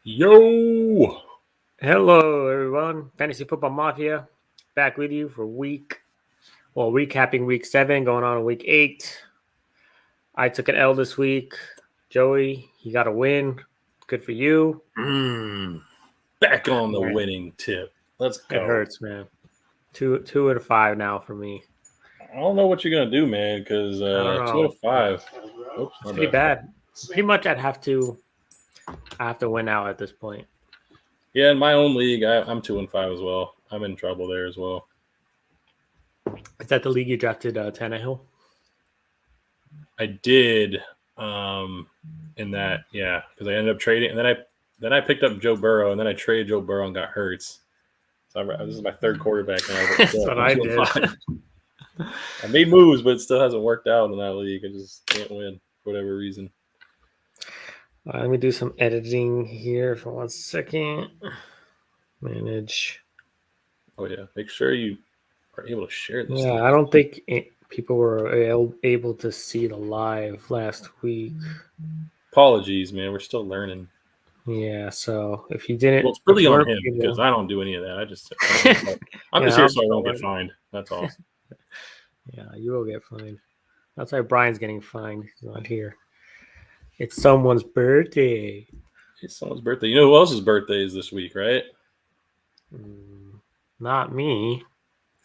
Yo! Hello, everyone. Fantasy Football Mafia back with you for recapping week 7, going on week 8. I took an L this week. Joey, you got a win. Good for you. Back on the winning tip. Let's go. It hurts, man. 2 out of 5 now for me. I don't know what you're going to do, man, because 2 out of 5. Oops, it's pretty bad. Pretty much I have to win out at this point. Yeah, in my own league, I'm 2 and 5 as well. I'm in trouble there as well. Is that the league you drafted Tannehill? I did in that, yeah, because I ended up trading, and then I picked up Joe Burrow, and then I traded Joe Burrow and got Hurts. So this is my third quarterback. And That's what I did. I made moves, but it still hasn't worked out in that league. I just can't win for whatever reason. Let me do some editing here for 1 second. Manage. Oh, yeah. Make sure you are able to share this. Yeah, I don't think people were able to see the live last week. Apologies, man. We're still learning. Yeah, so if you didn't... Well, it's really on him because I don't do any of that. I'm just here so I don't get fined. That's all. Yeah, you will get fined. That's why Brian's getting fined. He's not here. It's someone's birthday. It's someone's birthday. You know who else's birthday is this week, right? Not me.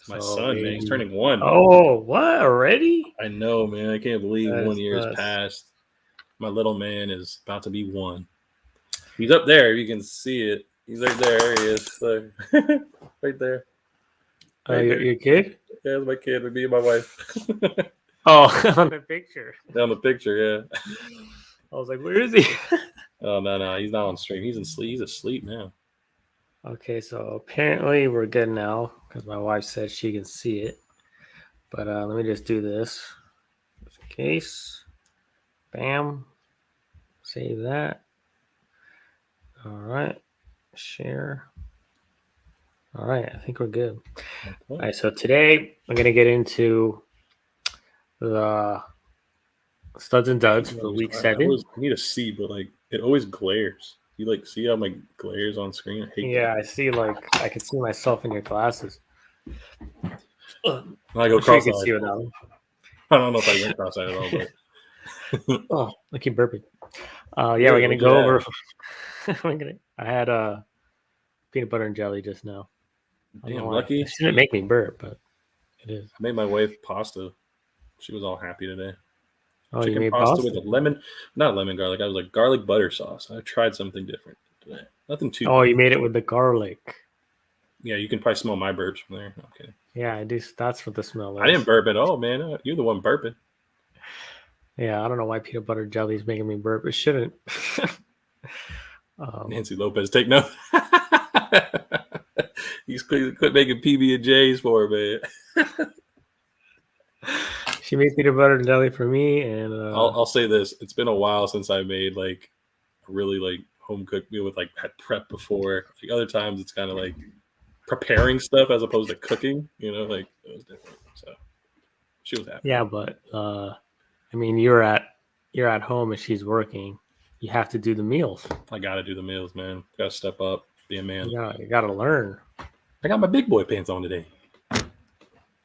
It's my son, man. He's turning 1. Oh, what? Already? I know, man. I can't believe 1 year has passed. My little man is about to be 1. He's up there. You can see it. He's right there. There he is. So, right there. Right your kid? Yeah, that's my kid. Me and my wife. Oh, on the picture. On the picture, yeah. I was like, where is he? Oh, no. He's not on stream. He's asleep now. Okay, so apparently we're good now because my wife said she can see it. But let me just do this. Just in case. Bam. Save that. All right. Share. All right. I think we're good. Okay. All right. So today I'm going to get into the studs and duds for week 7. I need a C, but it always glares. You see how my glares on screen? I hate that. I see I can see myself in your glasses. I go cross-eyed. I don't know if I went cross-eyed at all, but oh, I keep burping. We're gonna go over. I had peanut butter and jelly just now. Damn, lucky. It shouldn't make me burp, but it is. I made my wife pasta. She was all happy today. Oh, chicken you made pasta with not lemon garlic. I was like garlic butter sauce. I tried something different today. Nothing too. Oh, you made it with the garlic. Yeah, you can probably smell my burps from there. Okay. Yeah, I do. That's what the smell is. I didn't burp at all, man. You're the one burping. Yeah, I don't know why peanut butter jelly is making me burp. It shouldn't. Nancy Lopez, take note. He's quit making PB&Js for her, man. She made peanut butter and jelly for me, and I'll say this: it's been a while since I made a really home cooked meal with had prep before. Other times, it's kind of preparing stuff as opposed to cooking. It was different. So she was happy. Yeah, but you're at home and she's working. You have to do the meals. I gotta do the meals, man. Gotta step up, be a man. Yeah, you gotta learn. I got my big boy pants on today.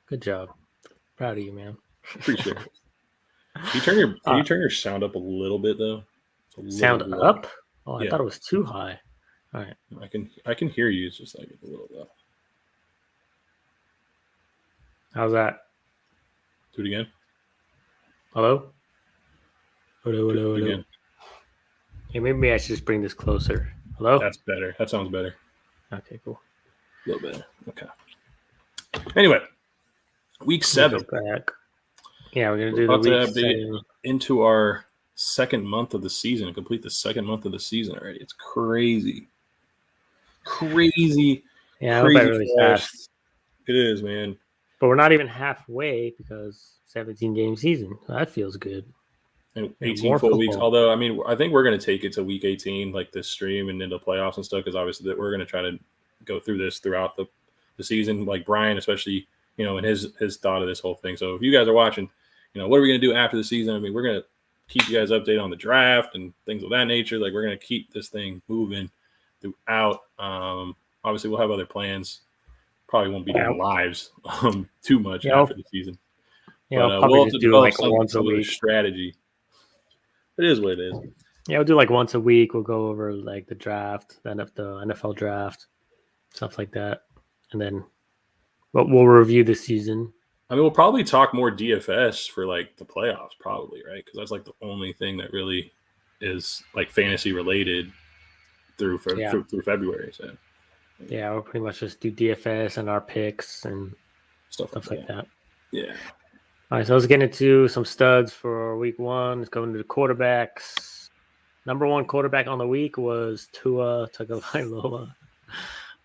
Good job. Proud of you, man. Appreciate it. Can you turn your sound up a little bit though? Sound up? Oh, I thought it was too high. All right. I can hear you. It's just a little low. How's that? Do it again. Hello? Hello. Again. Hey, maybe I should just bring this closer. Hello? That's better. That sounds better. Okay, cool. A little better. Okay. Anyway, week 7. Back. Yeah, we're gonna do the week 7 into our second month of the season and complete the second month of the season already. It's crazy. Yeah, I went really fast. It is, man. But we're not even halfway because 17-game season. So that feels good. And 18 full weeks. Although, I think we're going to take it to week 18, this stream and into playoffs and stuff, because obviously we're going to try to go through this throughout the season. Brian, especially, and his thought of this whole thing. So if you guys are watching, what are we going to do after the season? We're going to keep you guys updated on the draft and things of that nature. We're going to keep this thing moving throughout. Obviously, we'll have other plans. Probably won't be doing lives too much after the season. Yeah, but probably we'll just have to do develop like once a week strategy. It is what it is. Yeah, we'll do like once a week. We'll go over like the draft, the NFL draft, stuff like that, and then we'll review the season. I mean, we'll probably talk more DFS for like the playoffs, probably, right? Because that's like the only thing that really is like fantasy related through February. So yeah, we'll pretty much just do DFS and our picks and stuff like that. Yeah. All right, so let's get into some studs for week 1. Let's go into the quarterbacks. Number 1 quarterback on the week was Tua Tagovailoa.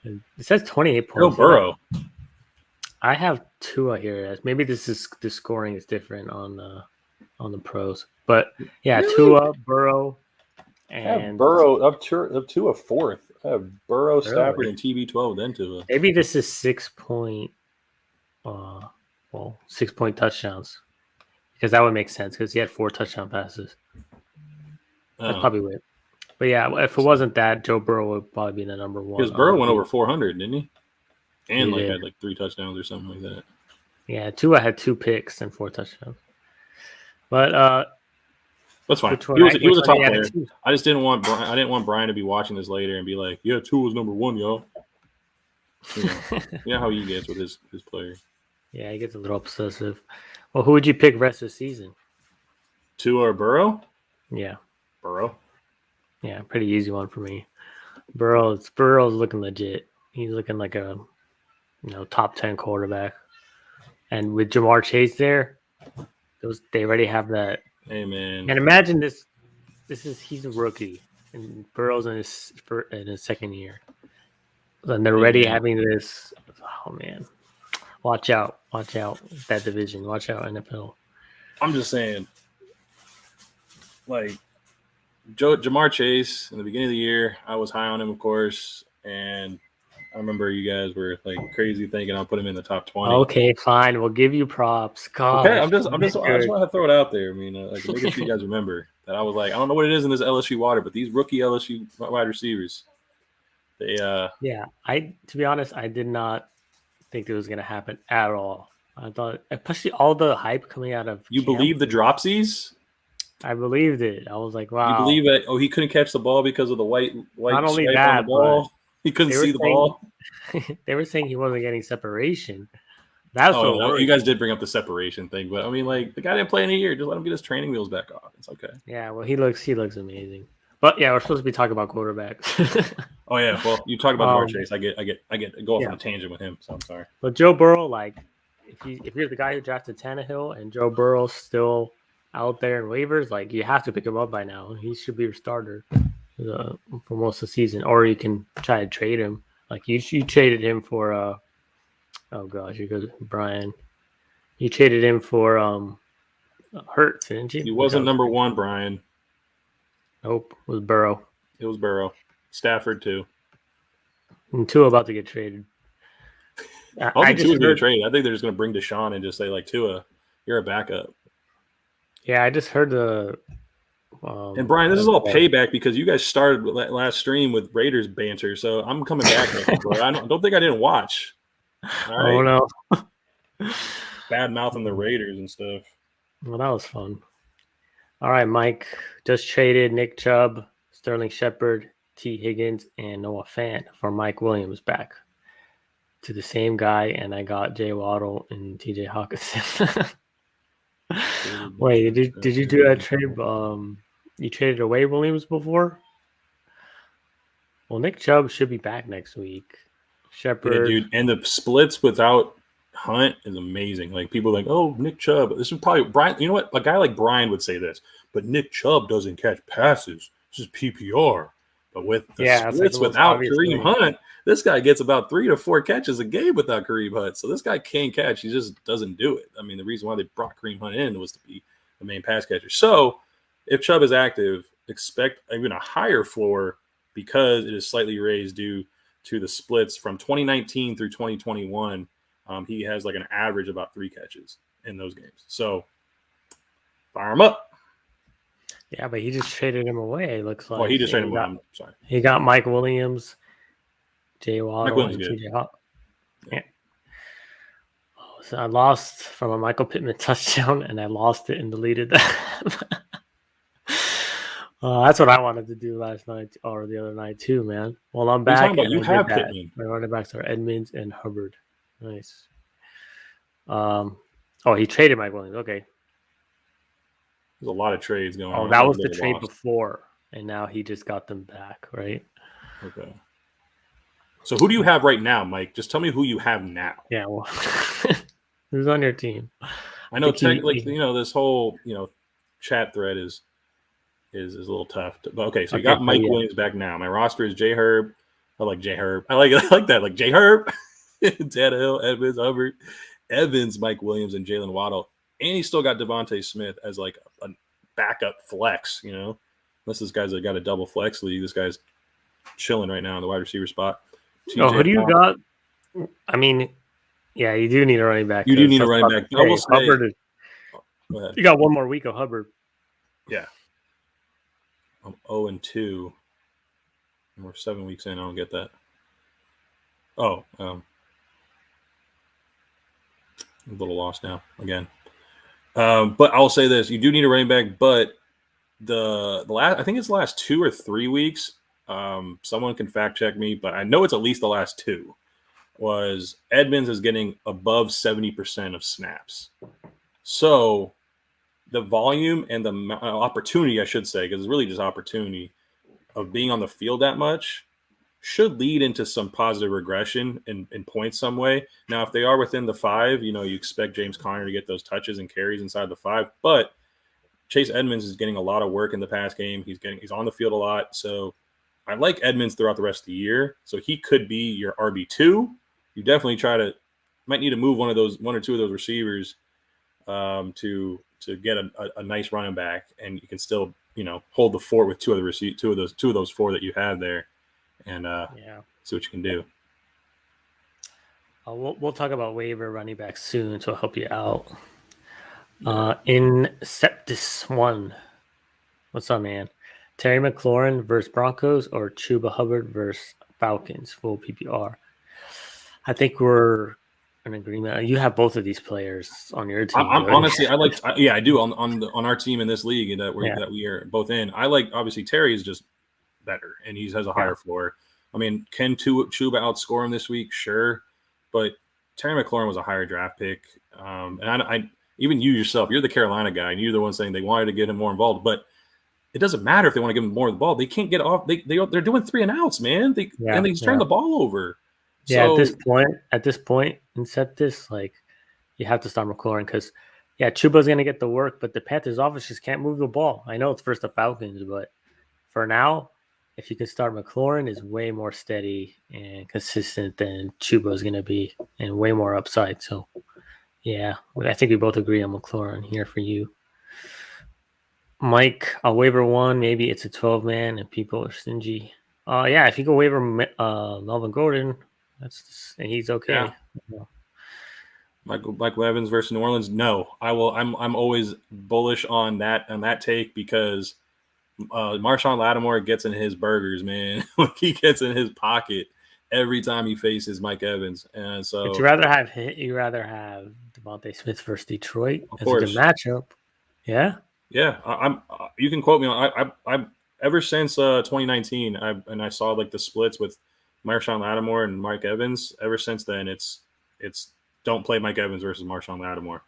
It says 28 points. Joe Burrow. I have Tua here. Maybe the scoring is different on the pros, but yeah, really? Tua, Burrow, and I have Burrow up Tua 4th. I have Burrow, Stafford, and TB12, then Tua. Maybe this is 6 point. 6 point touchdowns, because that would make sense because he had 4 touchdown passes. That's probably it. But yeah, if it wasn't that, Joe Burrow would probably be the number 1. Because Burrow went over 400, didn't he? And he had like 3 touchdowns or something like that. Yeah, Tua had 2 picks and 4 touchdowns. But that's fine. He was a top player. I just didn't want Brian. I didn't want Brian to be watching this later and be like, "Yeah, Tua was number 1, y'all." You know how he gets with his player. Yeah, he gets a little obsessive. Well, who would you pick rest of the season? Tua or Burrow? Yeah, Burrow. Yeah, pretty easy one for me. Burrow's looking legit. He's looking like a top 10 quarterback. And with Jamar Chase there, they already have that. Hey man. And imagine he's a rookie and Burrow's in his second year. And they're already having this. Oh man. Watch out that division. Watch out NFL. I'm just saying, like Jamar Chase in the beginning of the year, I was high on him, of course, and I remember you guys were like crazy thinking I'll put him in the top 20. Okay, fine. We'll give you props. Gosh, okay, I just want to throw it out there. I mean, like making sure you guys remember that I was like, I don't know what it is in this LSU water, but these rookie LSU wide receivers, they yeah. To be honest, I did not think it was going to happen at all. I thought, especially all the hype coming out of you camp, believe the dropsies. I believed it. I was like, wow. You believe that? Oh, he couldn't catch the ball because of the white Not only that, on the ball. He couldn't see the ball. They were saying he wasn't getting separation. That's you guys did bring up the separation thing, but I mean, like the guy didn't play in a year. Just let him get his training wheels back off. It's okay. Yeah, well, he looks amazing. But yeah, we're supposed to be talking about quarterbacks. Oh yeah, well, you talk about Jamar Chase. I get go off on a tangent with him, so I'm sorry. But Joe Burrow, like, if you're the guy who drafted Tannehill and Joe Burrow's still out there in waivers, like you have to pick him up by now. He should be your starter for most of the season, or you can try to trade him. Like you traded him for oh gosh, here goes Brian. You traded him for Hurts, didn't you? He wasn't number 1, Brian. Nope, it was Burrow. It was Burrow. Stafford too. And Tua about to get traded. I think Tua's going to trade. I think they're just going to bring Deshaun and just say like, Tua, you're a backup. Yeah, I just heard the. And Brian, this is all payback because you guys started last stream with Raiders banter, so I'm coming back. I don't think I didn't watch. All right? Oh no! Bad mouthing the Raiders and stuff. Well, that was fun. All right, Mike just traded Nick Chubb, Sterling Shepard, T. Higgins, and Noah Fant for Mike Williams back to the same guy, and I got Jay Waddle and T.J. Hawkinson. Wait, did you do that trade? You traded away Williams before? Well, Nick Chubb should be back next week. Shepard, yeah, dude, and the splits without Hunt is amazing. Like people are like, oh, Nick Chubb. This is probably Brian. You know what? A guy like Brian would say this, but Nick Chubb doesn't catch passes. This is PPR. But with the splits without Kareem Hunt, this guy gets about 3 to 4 catches a game without Kareem Hunt. So this guy can catch. He just doesn't do it. I mean, the reason why they brought Kareem Hunt in was to be the main pass catcher. So if Chubb is active, expect even a higher floor because it is slightly raised due to the splits from 2019 through 2021. He has like an average about 3 catches in those games. So fire him up. Yeah, but he just traded him away. It looks like. Well, he just traded him away. I'm sorry. He got Mike Williams, Jay Waddle, and good. TJ Hawk. Yeah. Oh, so I lost from a Michael Pittman touchdown, and I lost it and deleted that. That's what I wanted to do last night or the other night too, man. Well, I'm back. You have Pittman. My running backs are Edmonds and Hubbard. Nice. He traded Mike Williams. Okay. There's a lot of trades going on. Oh, that was the trade before, and now he just got them back, right? Okay. So who do you have right now, Mike? Just tell me who you have now. Yeah, well, who's on your team? I know, this whole chat thread is a little tough. But okay, so you got Mike Williams back now. My roster is J Herb. I like J Herb. I like that. Like J Herb, Tannehill, Edmonds, Hubbard, Evans, Mike Williams, and Jalen Waddle. And he still got Devontae Smith as like a backup flex. Unless this guy's got a double flex league. This guy's chilling right now in the wide receiver spot. Who do you got? I mean, yeah, you do need a running back. You do need a running back. I will say, Hubbard go ahead. You got one more week of Hubbard. Yeah. I'm 0-2. And we're 7 weeks in. I don't get that. I'm a little lost now again. But I'll say this: you do need a running back. But the last, I think it's the last 2 or 3 weeks. Someone can fact check me, but I know it's at least the last 2. Was Edmonds is getting above 70% of snaps. So the volume and the opportunity, I should say, because it's really just opportunity of being on the field that much should lead into some positive regression in points some way. Now, if they are within the 5, you expect James Conner to get those touches and carries inside the 5. But Chase Edmonds is getting a lot of work in the pass game. He's on the field a lot. So I like Edmonds throughout the rest of the year. So he could be your RB2. You definitely might need to move one or two of those receivers to get a nice running back, and you can still hold the fort with two of those 4 that you have there, and see what you can do. We'll talk about waiver running back soon, so I'll help you out. In Septis 1, what's up, man? Terry McLaurin versus Broncos or Chuba Hubbard versus Falcons, full PPR. I think we're in agreement. You have both of these players on your team. Honestly, I do on our team in this league that we are both in. I like, obviously Terry is just better and he has a higher floor. I mean, can Chuba outscore him this week? Sure, but Terry McLaurin was a higher draft pick, and I even you yourself, you're the Carolina guy, and you're the one saying they wanted to get him more involved, but it doesn't matter if they want to give him more of the ball. They can't get off. They're doing 3 and outs, man. They just turn the ball over. Yeah, so, at this point, in Septis, like you have to start McLaurin because, Chuba's going to get the work, but the Panthers' offense just can't move the ball. I know it's versus the Falcons, but for now, if you can start McLaurin, is way more steady and consistent than Chuba's going to be, and way more upside. So, I think we both agree on McLaurin here for you. Mike, I'll waiver 1. Maybe it's a 12-man and people are stingy. If you go waiver Melvin Gordon, and he's okay. Yeah. Michael Evans versus New Orleans. No, I will. I'm always bullish on that take because Marshawn Latimer gets in his burgers, man. He gets in his pocket every time he faces Mike Evans, and so. But you rather have Devontae Smith versus Detroit as a good matchup, yeah. Yeah, I'm. You can quote me on. I ever since 2019, I saw like the splits with Marshawn Lattimore and Mike Evans. Ever since then, it's don't play Mike Evans versus Marshawn Lattimore.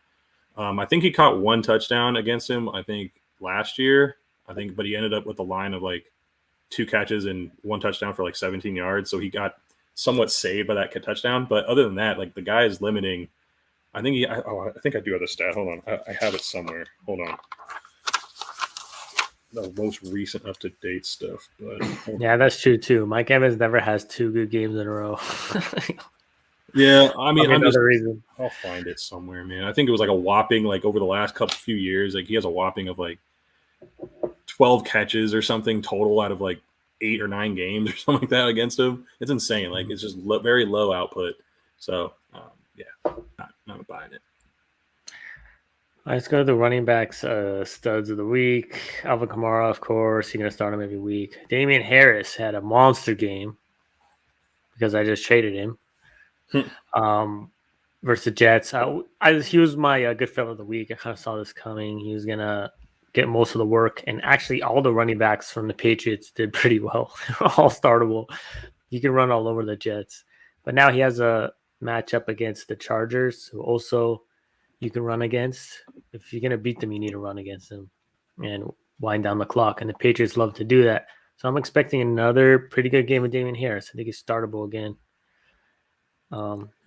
I think he caught 1 touchdown against him. I think last year. But he ended up with a line of like 2 catches and 1 touchdown for like 17 yards. So he got somewhat saved by that touchdown. But other than that, like the guy is limiting. I think I do have the stat. Hold on, I have it somewhere. Hold on. The most recent up-to-date stuff. But that's true too. Mike Evans never has 2 good games in a row. Yeah, I mean, reason. I'll find it somewhere, man. I think it was like a whopping, like over the last few years, like he has a whopping of like 12 catches or something total out of like 8 or 9 games or something like that against him. It's insane. Like it's just very low output. So not buying it. All right, let's go to the running backs, studs of the week. Alvin Kamara, of course. You're going to start him every week. Damian Harris had a monster game because I just traded him versus the Jets. He was my good fellow of the week. I kind of saw this coming. He was going to get most of the work. And actually, all the running backs from the Patriots did pretty well. All startable. You can run all over the Jets. But now he has a matchup against the Chargers, who also you can run against. If you're going to beat them, you need to run against them and wind down the clock. And the Patriots love to do that. So I'm expecting another pretty good game with Damian Harris. I think he's startable again.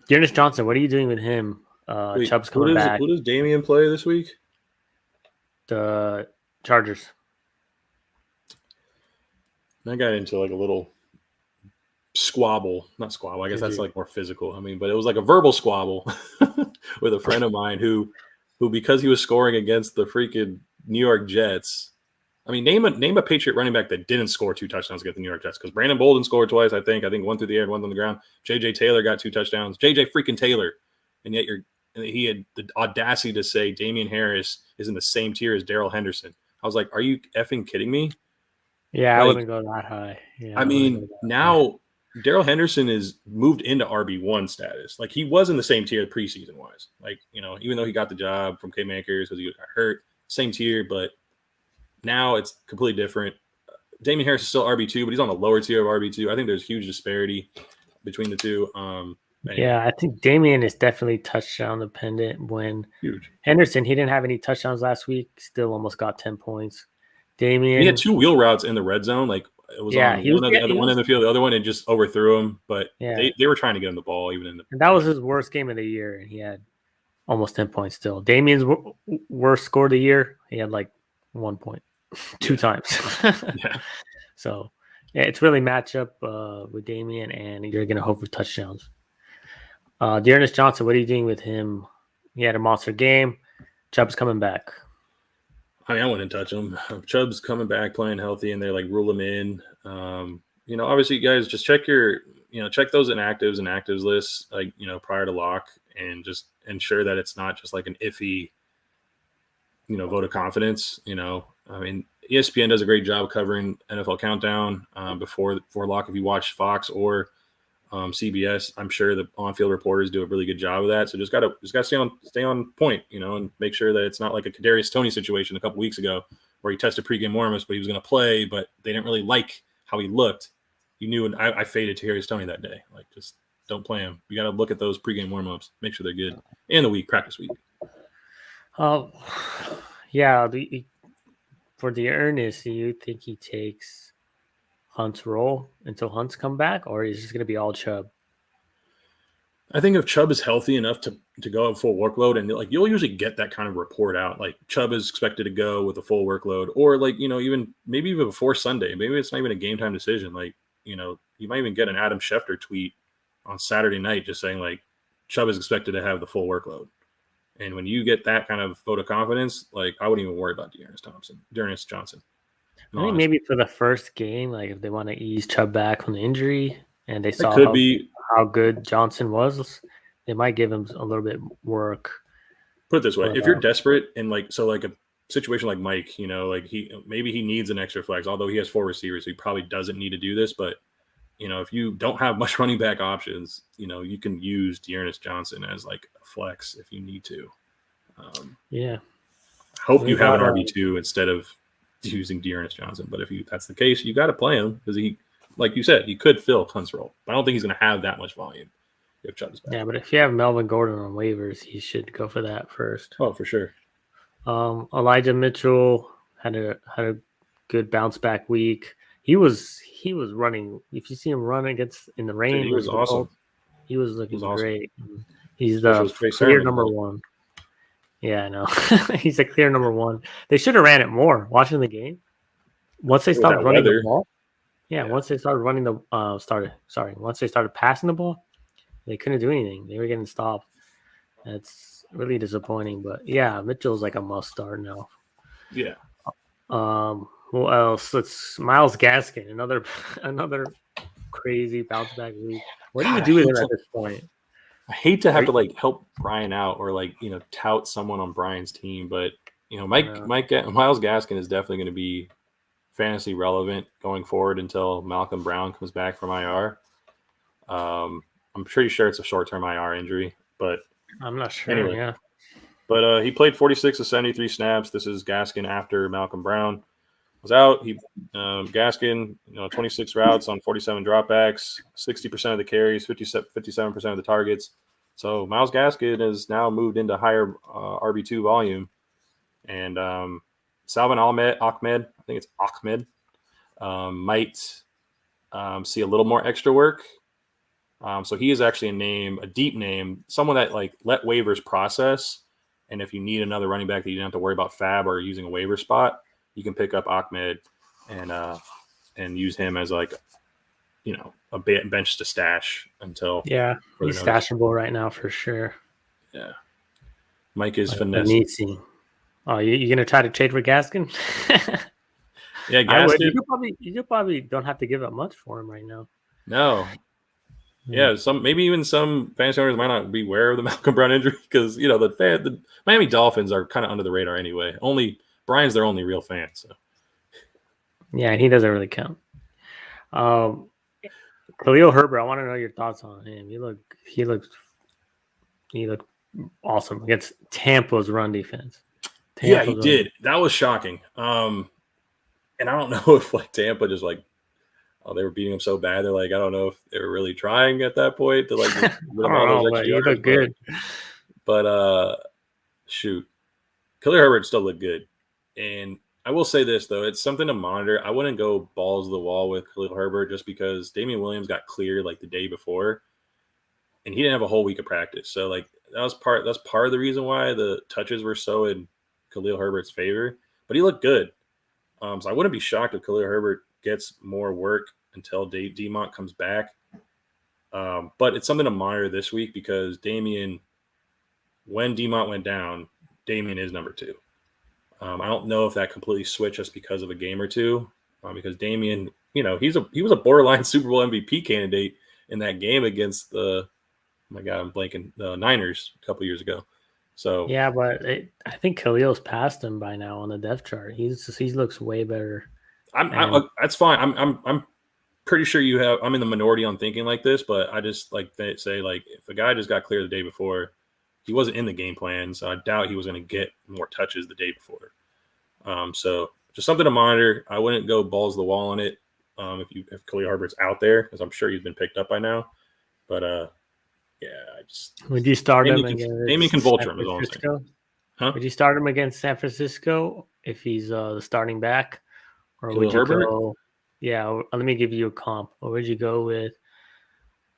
Dearness Johnson, what are you doing with him? Wait, Chubb's coming back. Who does Damian play this week? The Chargers. I got into like a little squabble. Not squabble. I guess that's like more physical. I mean, but it was like a verbal squabble with a friend of mine who because he was scoring against the freaking New York Jets. I mean, name a Patriot running back that didn't score 2 touchdowns against the New York Jets, because Brandon Bolden scored twice, I think one through the air and one on the ground. JJ Taylor got 2 touchdowns. JJ freaking Taylor. And yet he had the audacity to say Damian Harris is in the same tier as Darrell Henderson. I was like, are you effing kidding me? Yeah, I wouldn't go that high. Yeah, I mean, now Darrell Henderson is moved into RB1 status. Like, he was in the same tier preseason wise. Like, even though he got the job from K-Makers because he got hurt, same tier, but now it's completely different. Damian Harris is still RB2, but he's on the lower tier of RB2. I think there's huge disparity between the two. Anyway. Yeah, I think Damian is definitely touchdown dependent. When huge. Henderson, he didn't have any touchdowns last week, still almost got 10 points. Damian, he had 2 wheel routes in the red zone. Like, it was on one end of the field, the other one, and just overthrew him. But they were trying to get him the ball even in the. And that was his worst game of the year, and he had almost 10 points still. Damian's worst score of the year, he had like 1 point 2 times. Yeah. So, yeah, it's really matchup with Damian, and you're going to hope for touchdowns. Dearness Johnson, what are you doing with him? He had a monster game. Chubb's coming back. I mean, I wouldn't touch him. Chubb's coming back, playing healthy, and they like rule him in. Obviously, you guys just check check those inactives and actives lists, like, prior to lock, and just ensure that it's not just like an iffy, vote of confidence. I mean, ESPN does a great job covering NFL Countdown before lock. If you watch Fox or CBS, I'm sure the on-field reporters do a really good job of that. So just gotta stay on point, and make sure that it's not like a Kadarius Toney situation a couple weeks ago where he tested pregame warm-ups, but he was going to play, but they didn't really like how he looked. You knew, and I faded Kadarius Toney that day. Like, just don't play him. You got to look at those pregame warm-ups, make sure they're good, and the practice week. Yeah. For the earnest, do you think he takes Hunt's role until Hunt's come back, or is it just going to be all Chubb? I think if Chubb is healthy enough to go at full workload, and like, you'll usually get that kind of report out, like Chubb is expected to go with a full workload, or like, even before Sunday, maybe it's not even a game time decision. Like, you might even get an Adam Schefter tweet on Saturday night just saying like Chubb is expected to have the full workload. And when you get that kind of vote of confidence, like, I wouldn't even worry about Dearness Johnson. I think maybe for the first game, like if they want to ease Chubb back from the injury and they saw how good Johnson was, they might give him a little bit work. Put it this way: if you're desperate and like a situation like Mike, like he needs an extra flex, although he has 4 receivers, so he probably doesn't need to do this. But if you don't have much running back options, you can use Dearness Johnson as like a flex if you need to. Hope you have an RB2 instead of using Dearness Johnson, but if that's the case, you got to play him because he, like you said, he could fill Hunt's role. But I don't think he's going to have that much volume if Chubb is back. Yeah, but if you have Melvin Gordon on waivers, he should go for that first. Oh, for sure. Elijah Mitchell had a good bounce back week. He was running. If you see him run against in the rain, he was awesome. He was looking great. He's the clear number 1. Yeah, I know. He's a clear number 1. They should have ran it more. Watching the game, once they started running the ball, once they started running the once they started passing the ball, they couldn't do anything. They were getting stopped. That's really disappointing. But yeah, Mitchell's like a must start now. Yeah. Who else? Miles Gaskin, another crazy bounce back week. What do you do with him at this point? I hate to have to like help Brian out or like tout someone on Brian's team, but Myles Gaskin is definitely going to be fantasy relevant going forward until Malcolm Brown comes back from IR. I'm pretty sure it's a short-term IR injury, but I'm not sure. Anyway, yeah, but he played 46 of 73 snaps. This is Gaskin after Malcolm Brown was out. He Gaskin, 26 routes on 47 dropbacks, 60% of the carries, 57% of the targets. So Myles Gaskin has now moved into higher RB2 volume, and Salvin Ahmed, I think it's Ahmed, might see a little more extra work. So he is actually a deep name, someone that like let waivers process. And if you need another running back that you don't have to worry about fab or using a waiver spot, you can pick up Ahmed and use him as like, a bench to stash until. Yeah, he's stashable right now for sure. Yeah. Mike is finessing. Oh, you going to try to trade for Gaskin? Yeah, Gaskin. You probably don't have to give up much for him right now. No. Yeah, maybe even some fantasy owners might not be aware of the Malcolm Brown injury because the Miami Dolphins are kind of under the radar anyway. Brian's their only real fan. So yeah, and he doesn't really count. Julio Herbert, I want to know your thoughts on him. He looked awesome against Tampa's run defense. Yeah, he did. That was shocking. And I don't know if like Tampa just like. Oh, they were beating him so bad. They're like, I don't know if they were really trying at that point to like. But he looked good. But shoot, Khalil Herbert still looked good. And I will say this though, it's something to monitor. I wouldn't go balls to the wall with Khalil Herbert just because Damian Williams got cleared like the day before, and he didn't have a whole week of practice. So like that's part of the reason why the touches were so in Khalil Herbert's favor. But he looked good. So I wouldn't be shocked if Khalil Herbert gets more work until Demont comes back. But it's something to monitor this week because when Demont went down, Damian is number 2. I don't know if that completely switched just because of a game or two, because Damian, he was a borderline Super Bowl MVP candidate in that game against the Niners a couple years ago. So yeah, but I think Khalil's passed him by now on the depth chart. He looks way better. That's fine. I'm pretty sure I'm in the minority on thinking like this, but I just like to say like if a guy just got cleared the day before, he wasn't in the game plan, so I doubt he was going to get more touches the day before. So just something to monitor. I wouldn't go balls to the wall on it if Khalil Herbert's out there because I'm sure he's been picked up by now. But yeah, would you start him against Damian can vulture him? Is all I'm saying. Huh? Would you start him against San Francisco if he's the starting back? Or Khalil would you Herbert? go? Yeah, let me give you a comp. Or would you go with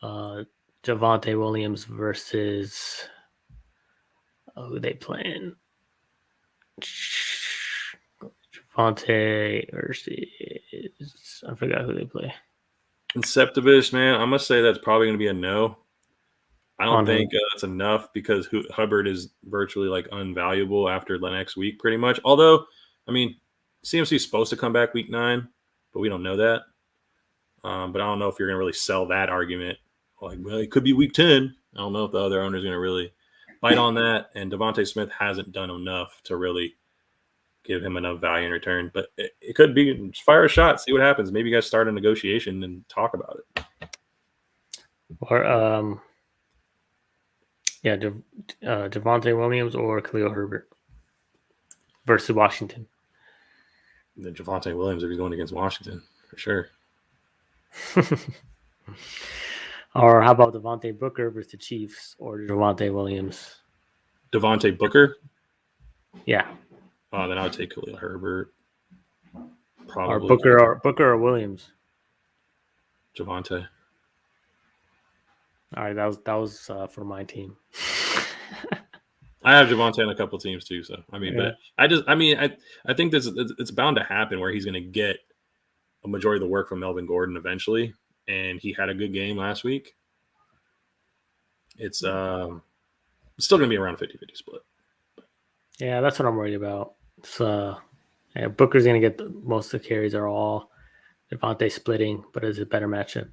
Javonte Williams versus who they playing? Javonte versus I forgot who they play. Inceptivus, man, I'm gonna say that's probably gonna be a no. I don't think that's enough because Hubbard is virtually like unvaluable after the next week, pretty much. Although, I mean, CMC is supposed to come back week 9, but we don't know that. But I don't know if you're going to really sell that argument. Like, well, it could be week 10. I don't know if the other owner is going to really bite on that. And Devontae Smith hasn't done enough to really give him enough value in return. But it could be just fire a shot, see what happens. Maybe you guys start a negotiation and talk about it. Or Javonte Williams or Khalil Herbert versus Washington. Then Javonte Williams if he's going against Washington, for sure. Or how about Devontae Booker versus the Chiefs or Javonte Williams? Devontae Booker? Yeah. Oh, then I would take Khalil Herbert. Probably. Or Booker or Williams. Javonte. All right, that was for my team. I have Javonte on a couple teams too, so I mean, yeah. But I think it's bound to happen where he's going to get a majority of the work from Melvin Gordon eventually, and he had a good game last week. It's still going to be around a 50-50 split. Yeah, that's what I'm worried about. Booker's going to get most of the carries are all Devontae splitting, but it's a better matchup.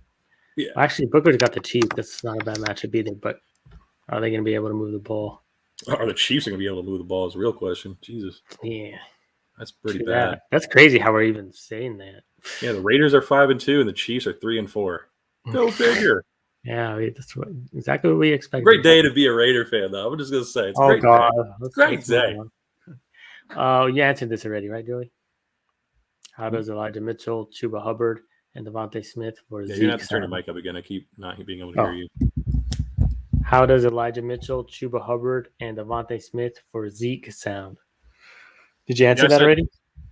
Yeah, actually, Booker's got the Chiefs. That's not a bad matchup either, but Are they going to be able to move the ball? Are the Chiefs going to be able to move the ball is a real question. Jesus. Yeah. That's pretty bad. That's crazy how we're even saying that. Yeah, the Raiders are 5-2 and the Chiefs are 3-4. Go figure. Yeah, that's exactly what we expected. Great day to be a Raider fan, though. I'm just going to say it's a great day. Great day. You answered this already, right, Joey? How does Elijah Mitchell, Chuba Hubbard, and Devontae Smith for Zeke? You're going to have to turn your mic up again. I keep not being able to hear you. How does Elijah Mitchell, Chuba Hubbard, and Devontae Smith for Zeke sound? Did you answer that already?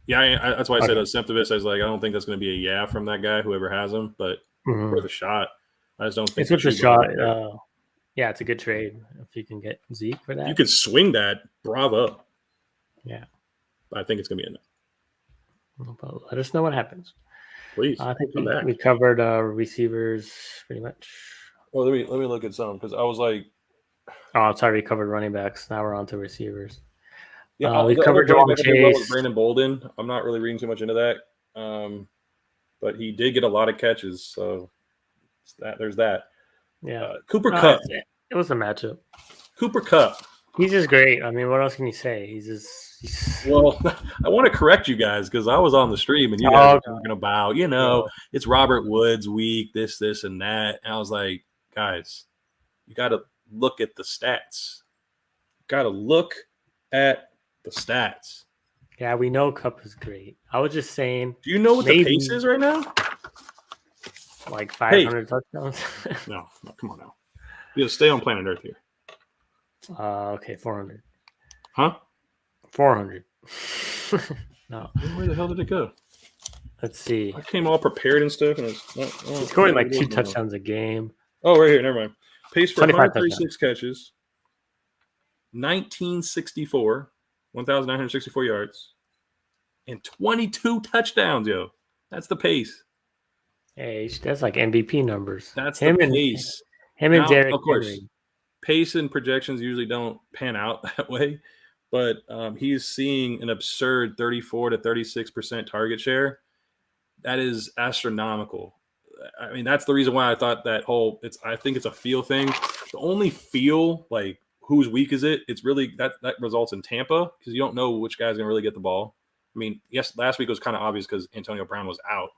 Yeah, that's why I said Semptivus. I was like, I don't think that's going to be a yeah from that guy, whoever has him, but worth a shot. I just don't think it's worth a shot. Yeah, it's a good trade if you can get Zeke for that. You could swing that. Bravo. Yeah. I think it's going to be enough. But let us know what happens. Please. I think we covered receivers pretty much. Well, let me look at some because I was like, oh, sorry, we covered running backs. Now we're on to receivers. Yeah, we covered Jamar Chase. Brandon Bolden. I'm not really reading too much into that, but he did get a lot of catches, so there's that. Yeah, Cooper Kupp. It was a matchup. Cooper Kupp. He's just great. I mean, what else can you say? He's Well, I want to correct you guys because I was on the stream and you guys were talking about, it's Robert Woods week, this, and that. And I was like, guys, you got to look at the stats. Got to look at the stats. Yeah, we know Kupp is great. I was just saying. Do you know what the pace is right now? Like 500 touchdowns? No, come on now. You gotta stay on planet Earth here. Okay, 400. Huh? 400. No. Where the hell did it go? Let's see. I came all prepared and stuff, and he's scoring like 2 touchdowns a game. Oh, right here. Never mind. Pace for 136 catches, 1,964 yards, and 22 touchdowns, yo. That's the pace. Hey, that's like MVP numbers. That's the pace. Him and Derek. Of course, pace and projections usually don't pan out that way, but he's seeing an absurd 34 to 36% target share. That is astronomical. I mean, that's the reason why I thought that I think it's a feel thing. The only feel, like, whose week is it? It's really that results in Tampa because you don't know which guy's going to really get the ball. I mean, yes, last week was kind of obvious because Antonio Brown was out.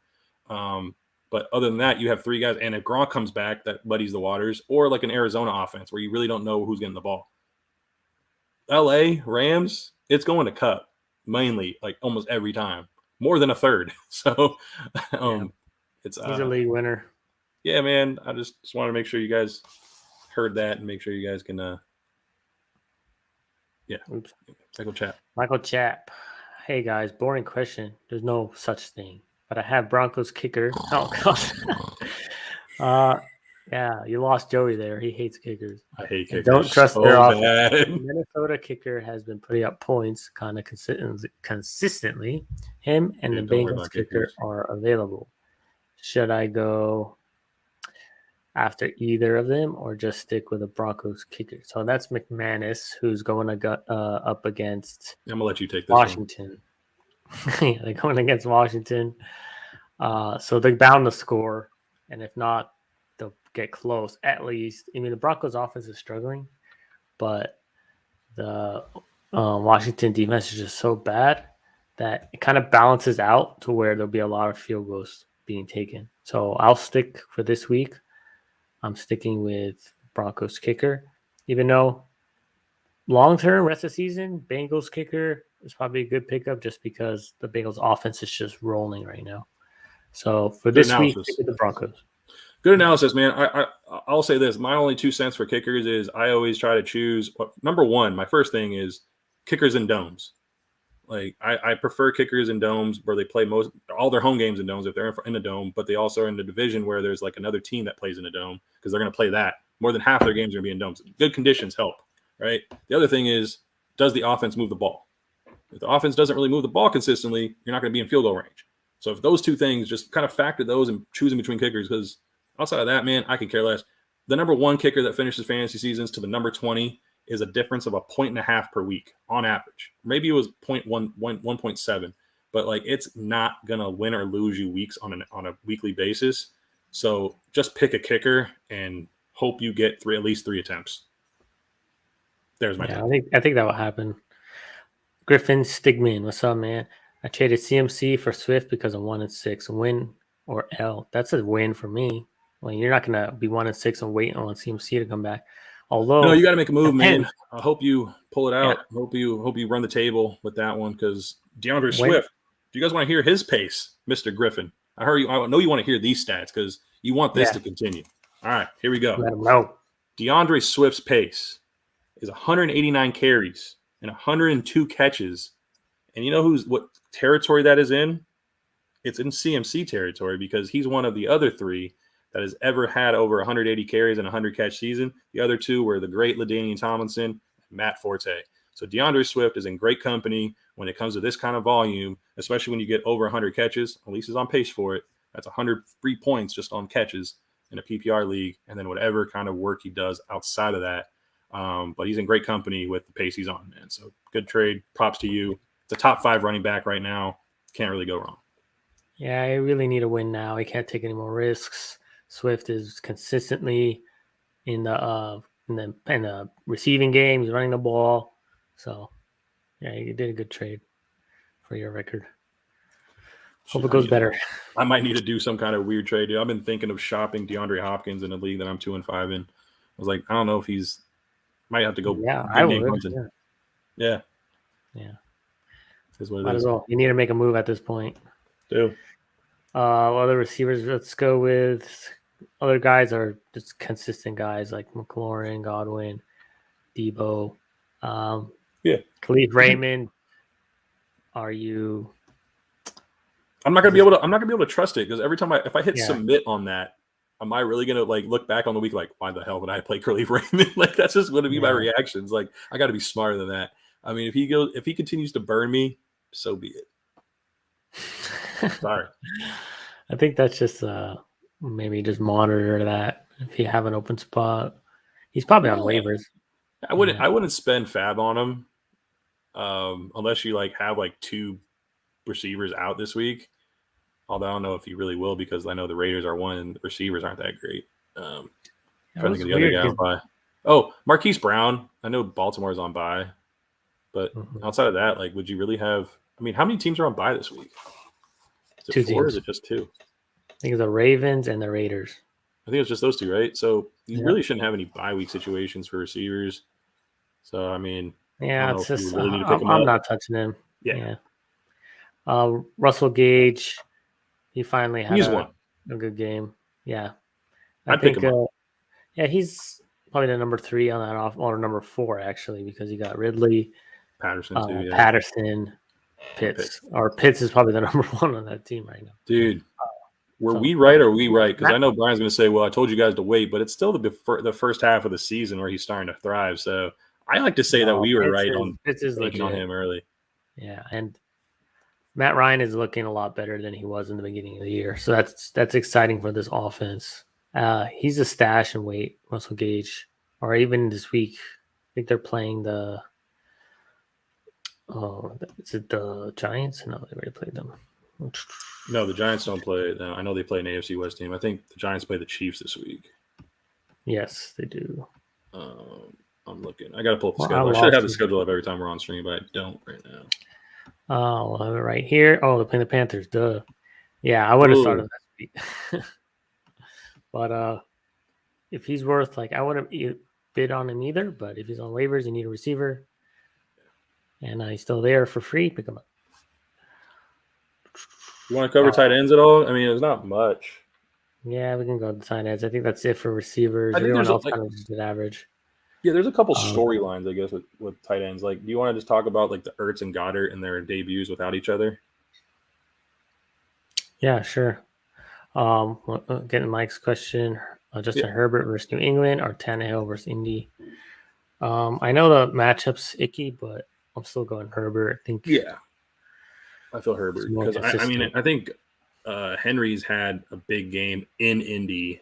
But other than that, you have 3 guys. And if Gronk comes back, that muddies the waters. Or like an Arizona offense where you really don't know who's getting the ball. LA, Rams, it's going to Kupp mainly, like almost every time. More than a third. So he's a league winner. Yeah, man. I just wanted to make sure you guys heard that and make sure you guys can Michael Chap. Hey guys, boring question. There's no such thing. But I have Broncos kicker. Oh god. Yeah, you lost Joey there. He hates kickers. I hate kickers. Don't trust their offense. Minnesota kicker has been putting up points kind of consistently. Him and the Bengals kicker are available. Should I go after either of them or just stick with the Broncos kicker? So that's McManus, who's going to up against I'm gonna let you take this Washington. They're going against Washington. So they're bound to score. And if not, they'll get close at least. I mean, the Broncos offense is struggling, but the Washington defense is just so bad that it kind of balances out to where there'll be a lot of field goals being taken. So I'll stick for this week. I'm sticking with Broncos kicker, even though long-term, rest of the season, Bengals kicker is probably a good pickup just because the Bengals offense is just rolling right now. So for this week, stick with the Broncos. Good analysis, man. I'll say this. My only 2 cents for kickers is I always try to choose number one. My first thing is kickers in domes. Like I prefer kickers in domes where they play all their home games in domes if they're in a dome, but they also are in the division where there's like another team that plays in a dome because they're going to play that. More than half their games are going to be in domes. Good conditions help, right? The other thing is, does the offense move the ball? If the offense doesn't really move the ball consistently, you're not going to be in field goal range. So if those 2 things, just kind of factor those and choosing between kickers because outside of that, man, I could care less. The number 1 kicker that finishes fantasy seasons to the number 20 is a difference of 1.5 points per week on average. Maybe it was 1.7, but like it's not gonna win or lose you weeks on a weekly basis. So just pick a kicker and hope you get at least 3 attempts. There's my take. I think that will happen. Griffin Stigman, what's up, man? I traded CMC for Swift because I'm 1-6. Win or L. That's a win for me. Well, you're not gonna be 1-6 and wait on CMC to come back. Although no, you got to make a move, man. I hope you pull it out. Yeah. Hope you run the table with that one because DeAndre Swift. Do you guys want to hear his pace, Mr. Griffin? I know you want to hear these stats because you want this to continue. All right, here we go. Let him know. DeAndre Swift's pace is 189 carries and 102 catches. And you know what territory that is in? It's in CMC territory because he's one of the other three that has ever had over 180 carries and 100 catch season. The other two were the great LaDainian Tomlinson and Matt Forte. So DeAndre Swift is in great company when it comes to this kind of volume, especially when you get over 100 catches. At least he's on pace for it. That's 103 points just on catches in a PPR league, and then whatever kind of work he does outside of that. But he's in great company with the pace he's on, man. So good trade. Props to you. It's a top 5 running back right now. Can't really go wrong. Yeah, I really need a win now. I can't take any more risks. Swift is consistently in the receiving game. He's running the ball. So, yeah, you did a good trade for your record. Hope it goes better. I might need to do some kind of weird trade. Dude. I've been thinking of shopping DeAndre Hopkins in a league that I'm 2-5 in. I was like, I don't know if might have to go. Yeah, I would. Yeah. Might as well. You need to make a move at this point. Do. Other receivers, let's go with other guys are just consistent guys like McLaurin, Godwin, Debo. Khalif Raymond. Are you? I'm not gonna be able to trust it because every time if I hit submit on that, am I really gonna look back on the week like why the hell would I play Khalif Raymond? That's just gonna be my reactions. I got to be smarter than that. I mean, if he continues to burn me, so be it. Sorry. I think that's just maybe just monitor that if you have an open spot. He's probably on waivers. I wouldn't spend fab on him unless you have 2 receivers out this week. Although I don't know if he really will because I know the Raiders are one and the receivers aren't that great. Trying to think of the other guy on bye. Oh, Marquise Brown. I know Baltimore's on bye. But outside of that, would you really have – I mean, how many teams are on bye this week? Is it 2 4 teams. or is it just 2? I think it's the Ravens and the Raiders. I think it's just those 2, right? So you really shouldn't have any bye week situations for receivers. So, I mean – yeah, it's just really I'm not touching him. Yeah. Russell Gage, he finally had a good game. Yeah. I think pick him up. Yeah, he's probably the number 3 on that off, or number 4 actually, because you got Ridley, Patterson too. Yeah. Patterson, Pitts. Or Pitts is probably the number 1 on that team right now. Dude, were we right or are we right? Because I know Brian's going to say, well, I told you guys to wait, but it's still the first half of the season where he's starting to thrive. So I like to say that we were right on him early. Yeah, and Matt Ryan is looking a lot better than he was in the beginning of the year. So that's exciting for this offense. He's a stash and wait, Russell Gage. Or even this week, I think they're playing is it the Giants? No, they already played them. No, the Giants don't play. I know they play an AFC West team. I think the Giants play the Chiefs this week. Yes, they do. I'm looking. I got to pull up the schedule. I should have the schedule up every time we're on stream, but I don't right now. I'll have it right here. Oh, they're playing the Panthers. Duh. Yeah, I would have started that week. But if he's worth, I wouldn't bid on him either. But if he's on waivers, you need a receiver. And he's still there for free, pick him up. You want to cover tight ends at all? I mean, there's not much. Yeah, we can go to tight ends. I think that's it for receivers. Everyone else kind of just did average. Yeah, there's a couple storylines, I guess, with tight ends. Do you want to just talk about the Ertz and Goddard and their debuts without each other? Yeah, sure. Getting Mike's question: Justin Herbert versus New England or Tannehill versus Indy? I know the matchup's icky, but I'm still going Herbert. I think. Yeah, I feel Herbert because I think Henry's had a big game in Indy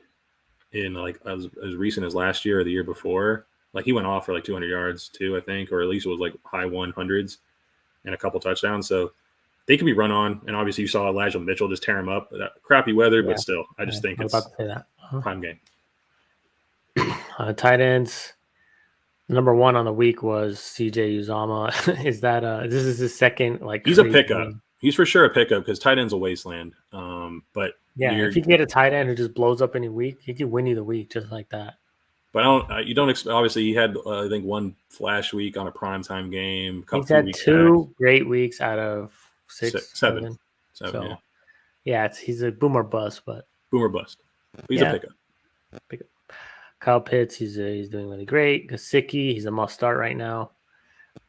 in as recent as last year or the year before. He went off for 200 yards too, I think, or at least it was high 100s and a couple touchdowns. So they could be run on. And obviously you saw Elijah Mitchell just tear him up. That crappy weather, but still, I just think it's about to say that. prime game. Tight ends. Number one on the week was CJ Uzama. Is that this is his second He's a pickup. Game. He's for sure a pickup because tight end's a wasteland. But yeah, if you get a tight end who just blows up any week, he could win you the week just like that. But you don't expect. Obviously, he had I think one flash week on a primetime game. He's had 2 great weeks out of 7. So, yeah, he's a boomer bust, but boomer bust. He's a pickup. Kyle Pitts, he's doing really great. Gesicki, he's a must start right now.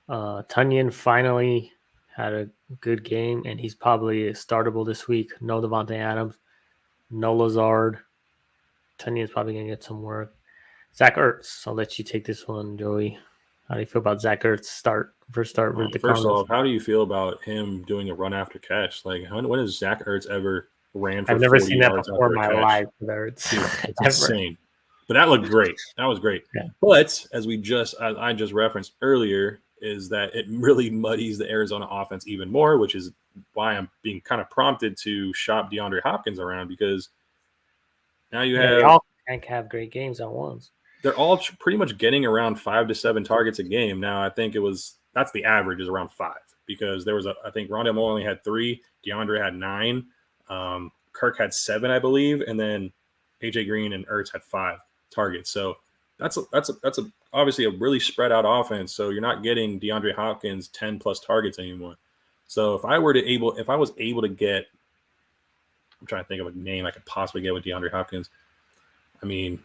Tunyon finally had a good game, and he's probably startable this week. No Devontae Adams, no Lazard. Tunyon's probably gonna get some work. Zach Ertz, I'll let you take this one, Joey. How do you feel about Zach Ertz first start with the First off, how do you feel about him doing a run after catch? Like, when has Zach Ertz ever ran for 40 yards? I've never seen that before in my life with Ertz. Dude, it's insane. But that looked great. That was great. Yeah. But as I just referenced earlier, is that it really muddies the Arizona offense even more, which is why I'm being kind of prompted to shop DeAndre Hopkins around, because now you have they all can't have great games at once. They're all pretty much getting around 5 to 7 targets a game. Now, I think that's the average is around 5, because I think Rondale Moore only had 3, DeAndre had 9, Kirk had 7, I believe, and then AJ Green and Ertz had 5 targets. So that's obviously a really spread out offense. So you're not getting DeAndre Hopkins 10 plus targets anymore. So if I was able to get, I'm trying to think of a name I could possibly get with DeAndre Hopkins. I mean,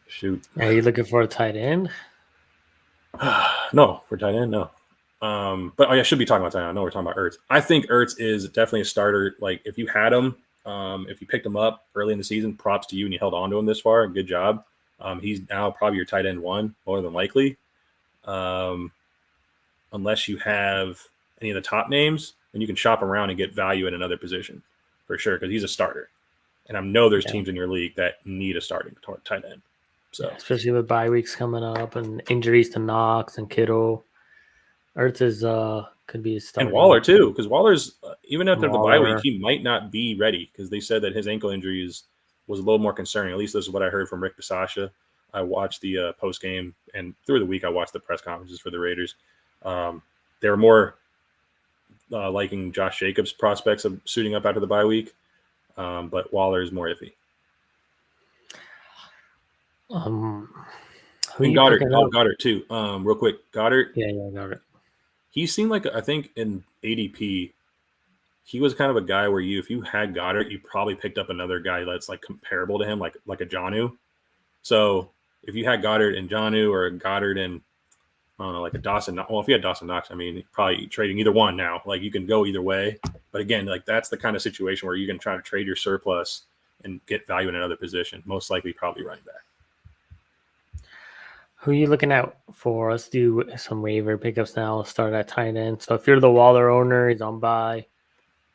shoot. Are you looking for a tight end? No, for tight end, no. But I should be talking about tight end. I know we're talking about Ertz. I think Ertz is definitely a starter. Like, if you had him, if you picked him up early in the season, props to you, and you held on to him this far. Good job. He's now probably your tight end 1, more than likely. Unless you have any of the top names, and you can shop around and get value at another position for sure, because he's a starter. And I know there's teams in your league that need a starting tight end. So especially with bye weeks coming up and injuries to Knox and Kittle, Ertz is could be a starter. And Waller too, because Waller's even after the bye week, he might not be ready, because they said that his ankle injury was a little more concerning. At least this is what I heard from Rick Bisaccia. I watched the post game, and through the week I watched the press conferences for the Raiders. They were more liking Josh Jacobs' prospects of suiting up after the bye week, but Waller is more iffy. And Goddard too. Real quick, Goddard. Yeah, Goddard. He seemed like, I think in ADP, he was kind of a guy where if you had Goddard, you probably picked up another guy that's like comparable to him, like a Jonnu. So if you had Goddard and Jonnu, or Goddard and I don't know, like a Dawson. Well, if you had Dawson Knox, I mean, probably trading either one now. Like, you can go either way. But again, like, that's the kind of situation where you can try to trade your surplus and get value in another position. Most likely, probably running back. Who are you looking at for? Let's do some waiver pickups now. Let's start at tight end. So if you're the Waller owner, he's on bye.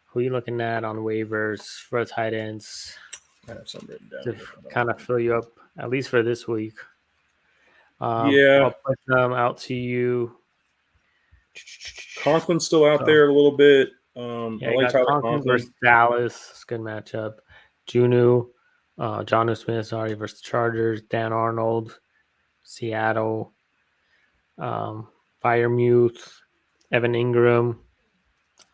Who are you looking at on waivers for tight ends? I have some written down to kind of fill you up, at least for this week. I'll put them out to you. Conklin's still out there a little bit. I like Conklin versus Dallas. It's a good matchup. Jonnu Smith, versus Chargers. Dan Arnold, Seattle. Firemuth, Evan Ingram.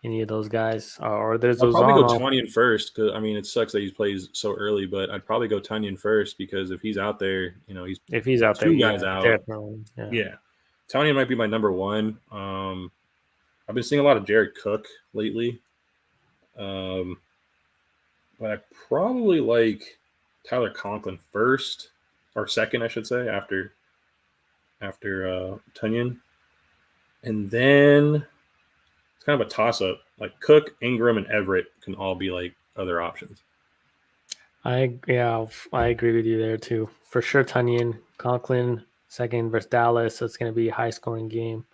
Any of those guys, or there's I'll probably go Tunyon first, because I mean, it sucks that he plays so early, but I'd probably go Tunyon first, because if he's out there, if he's out there, 2 guys out, definitely, yeah. Tunyon might be my number 1. I've been seeing a lot of Jared Cook lately, but I probably like Tyler Conklin first, or second, I should say, after Tunyon, and then. It's kind of a toss-up. Like, Cook, Ingram, and Everett can all be like other options. I agree with you there too. For sure, Tunyon, Conklin, second versus Dallas. So it's going to be a high-scoring game,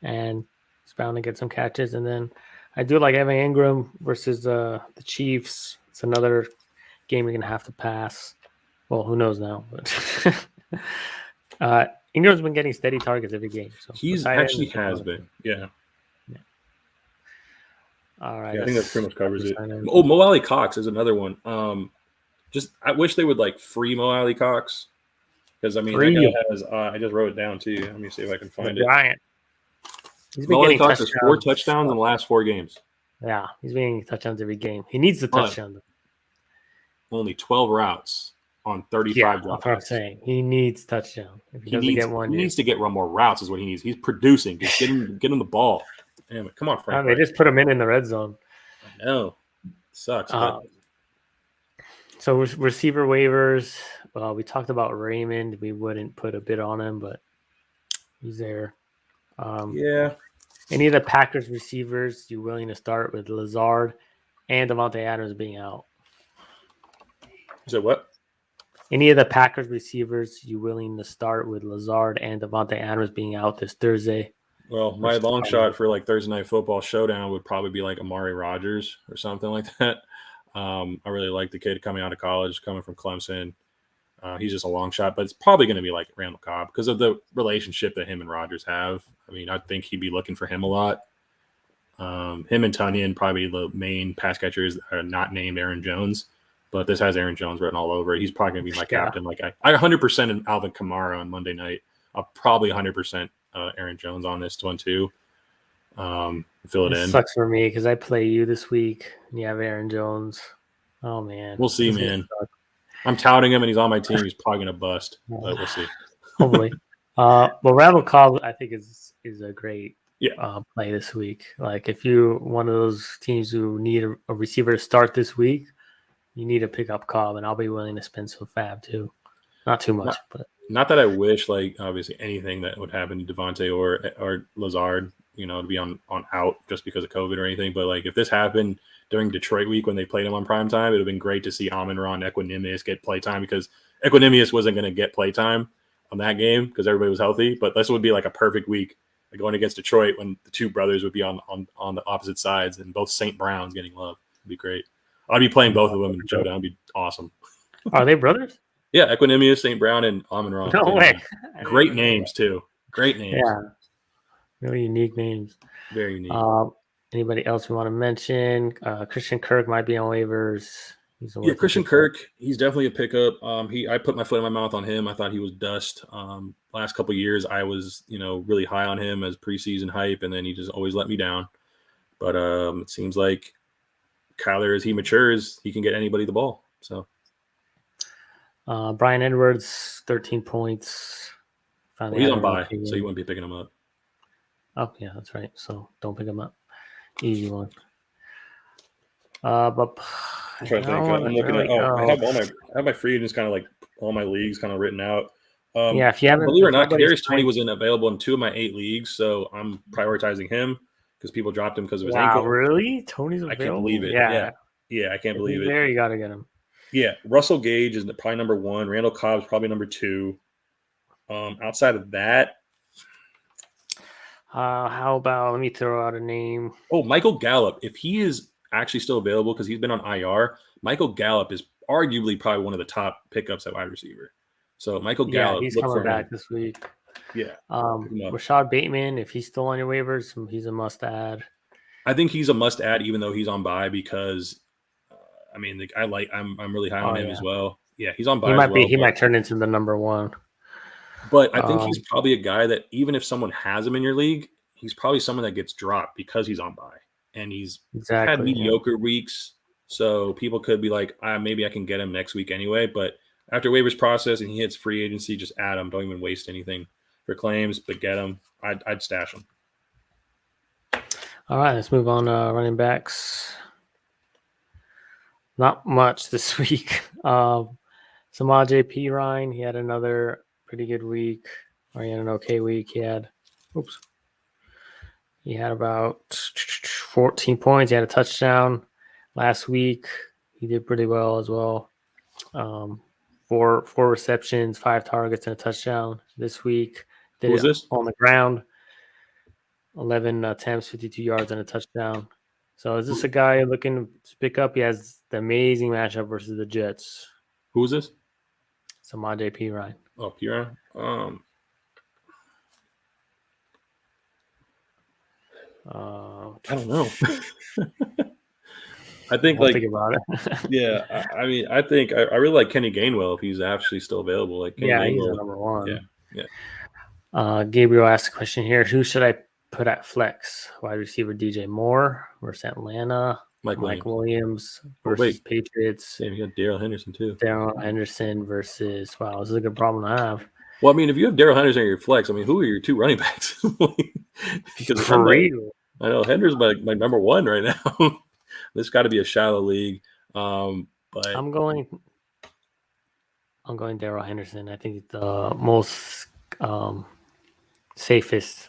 and it's bound to get some catches. And then I do like Evan Ingram versus the Chiefs. It's another game you're going to have to pass. Well, who knows now? But Ingram's been getting steady targets every game. So he's actually has been, yeah. All right. Yeah, I think that pretty much covers it. Oh, Mo Alley-Cox is another one. I wish they would like free Mo Alley-Cox, Because, I mean, that guy has I just wrote it down, too. Let me see if I can find it. Giant. He's been All he getting caught touchdowns. is 4 touchdowns in the last 4 games. Yeah, he's been getting touchdowns every game. He needs the touchdown. Only 12 routes on 35 that's what I'm saying. He needs touchdown. If he doesn't get one, he needs to get one more routes is what he needs. He's producing. Just get him the ball. Damn it. Come on, Frank. They just put him in the red zone. I know. Sucks. So receiver waivers. We talked about Raymond. We wouldn't put a bid on him, but he's there. Yeah. Any of the Packers receivers you willing to start with Lazard and Davante Adams being out? You said what? Any of the Packers receivers you willing to start with Lazard and Davante Adams being out this Thursday? Well, my long shot for like Thursday Night Football showdown would probably be like Amari Rodgers or something like that. I really like the kid coming out of college, coming from Clemson. He's just a long shot, but it's probably going to be like Randall Cobb because of the relationship that him and Rodgers have. I mean, I think he'd be looking for him a lot. Him and Tunyon, probably the main pass catchers are not named Aaron Jones, but this has Aaron Jones written all over it. He's probably going to be my captain. Like I 100% in Alvin Kamara on Monday night. I'll probably 100% Aaron Jones on this one too. Fill it in. Sucks for me because I play you this week and you have Aaron Jones. Oh man, we'll see, man. I'm touting him and he's on my team. He's probably gonna bust, but we'll see. Hopefully, but Randall Cobb I think is a great play this week. Like if you one of those teams who need a receiver to start this week, you need to pick up Cobb, and I'll be willing to spend some fab too. Not too much, but not that I wish like obviously anything that would happen to Devontae or Lazard, to be on out just because of COVID or anything. But like if this happened during Detroit week when they played him on prime time, it would have been great to see Amon-Ra, Equanimous get play time because Equanimous wasn't going to get play time on that game because everybody was healthy. But this would be like a perfect week like going against Detroit when the two brothers would be on the opposite sides and both St. Browns getting love. It'd be great. I'd be playing both of them in showdown. It'd be awesome. Are they brothers? Yeah, Equanimous, St. Brown, and Amon-Ra. No way. Great names, too. Great names. Yeah. Really unique names. Very unique. Anybody else we want to mention? Christian Kirk might be on waivers. Christian Kirk, he's definitely a pickup. I put my foot in my mouth on him. I thought he was dust. Last couple of years, I was, really high on him as preseason hype, and then he just always let me down. But it seems like Kyler, as he matures, he can get anybody the ball. So. Brian Edwards, 13 points. He's on bye, so you wouldn't be picking him up. Oh, yeah, that's right. So don't pick him up. Easy one. But I'm trying to think. I'm looking at. I have my free agents kind of like all my leagues kind of written out. If you haven't, believe it or not, Kadarius Toney was available in 2 of my 8 leagues, so I'm prioritizing him because people dropped him because of his ankle. Wow, really? Tony's available? I can't believe it. Yeah, I can't believe it. There, you got to get him. Yeah, Russell Gage is probably number 1. Randall Cobb's probably number 2. Outside of that, how about let me throw out a name? Oh, Michael Gallup. If he is actually still available because he's been on IR, Michael Gallup is arguably probably one of the top pickups at wide receiver. So Michael Gallup, he's coming back this week. Yeah. Rashad Bateman, if he's still on your waivers, he's a must add. I think he's a must add, even though he's on bye because. I'm really high on him as well. Yeah, he's on bye. He might turn into the number 1. But I think he's probably a guy that even if someone has him in your league, he's probably someone that gets dropped because he's on bye and he's had mediocre weeks. So people could be like, maybe I can get him next week anyway. But after waivers process and he hits free agency, just add him. Don't even waste anything for claims, but get him. I'd stash him. All right, let's move on to running backs. Not much this week. Samaje Perine, he had another pretty good week, or he had an okay week. He had about 14 points. He had a touchdown last week. He did pretty well as well. 4 receptions, 5 targets, and a touchdown this week. Who was this? On the ground. 11 attempts, 52 yards, and a touchdown. So is this a guy looking to pick up? He has the amazing matchup versus the Jets. Who is this? Samaje Perine. Oh, Perine. I don't know. I think I'll think about it. yeah. I mean, I think I really like Kenny Gainwell if he's actually still available. Like Kenny Yeah, he's the Gainwell, number one. yeah. Gabriel asked a question here: who should I put at flex? Wide receiver DJ Moore versus Atlanta. Mike Williams versus Patriots. Yeah, you got Darrell Henderson too. Darrell Henderson versus wow, this is a good problem to have. Well, I mean, if you have Darrell Henderson in your flex, I mean, who are your two running backs? Because For real. I know Henderson's my number one right now. This got to be a shallow league. But I'm going Darrell Henderson. I think the most safest,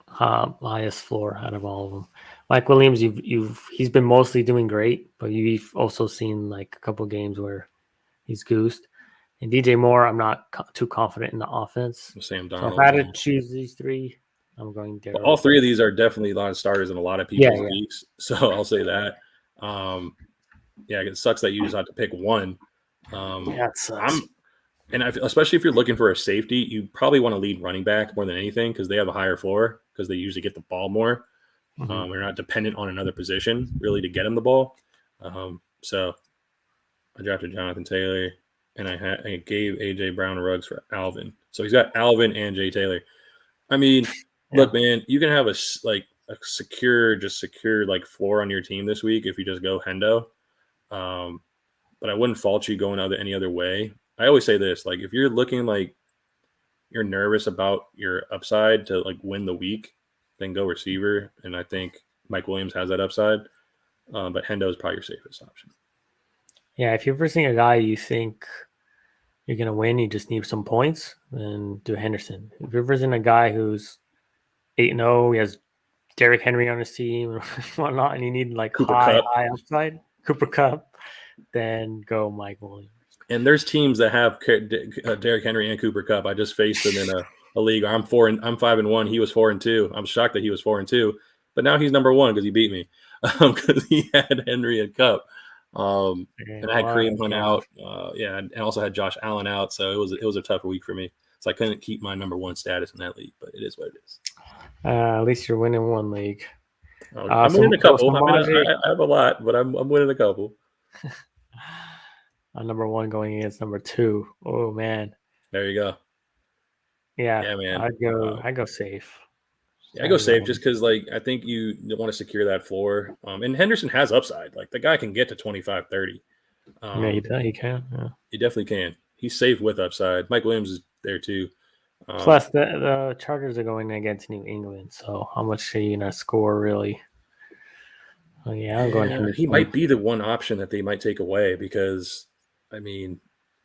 highest floor out of all of them. Mike Williams, he's been mostly doing great, but you've also seen like a couple games where he's goosed. And DJ Moore, I'm not too confident in the offense. Sam Darnold. So if I had to choose these three, I'm going Darrell. All three of these are definitely a lot of starters in a lot of people's leagues. So I'll say that. Yeah, it sucks that you just have to pick one. That sucks. Especially if you're looking for a safety, you probably want to lead running back more than anything because they have a higher floor because they usually get the ball more. Mm-hmm. We're not dependent on another position really to get him the ball. So I drafted Jonathan Taylor and I gave AJ Brown Ruggs for Alvin. So he's got Alvin and Jay Taylor. I mean, look, man, you can have a secure like floor on your team this week if you just go Hendo. But I wouldn't fault you going any other way. I always say this, like if you're looking like you're nervous about your upside to like win the week, then go receiver. And I think Mike Williams has that upside. But Hendo is probably your safest option. Yeah, if you're versing a guy you think you're going to win, you just need some points, then do Henderson. If you're versing a guy who's 8-0, he has Derrick Henry on his team and whatnot, and you need like high upside, Cooper Kupp, then go Mike Williams. And there's teams that have Derrick Henry and Cooper Kupp. I just faced them in a league. I'm 5-1. He was 4-2. I'm shocked that he was 4-2, but now he's number one because he beat me because he had Henry and Kupp. And I had Kareem Hunt out. And also had Josh Allen out. So it was a tough week for me. So I couldn't keep my number one status in that league, but it is what it is. At least you're winning one league. I'm winning a couple. I have a lot, but I'm winning a couple. Number one going against number two. Oh man. There you go. Yeah, man. I go safe. Yeah, I go safe just because, like, I think you want to secure that floor. And Henderson has upside. Like, the guy can get to 25, 30. He can. Yeah. He definitely can. He's safe with upside. Mike Williams is there, too. Plus, the Chargers are going against New England, so how much are you going to score, really? Oh, yeah, I'm going Henderson. He might be the one option that they might take away because, I mean...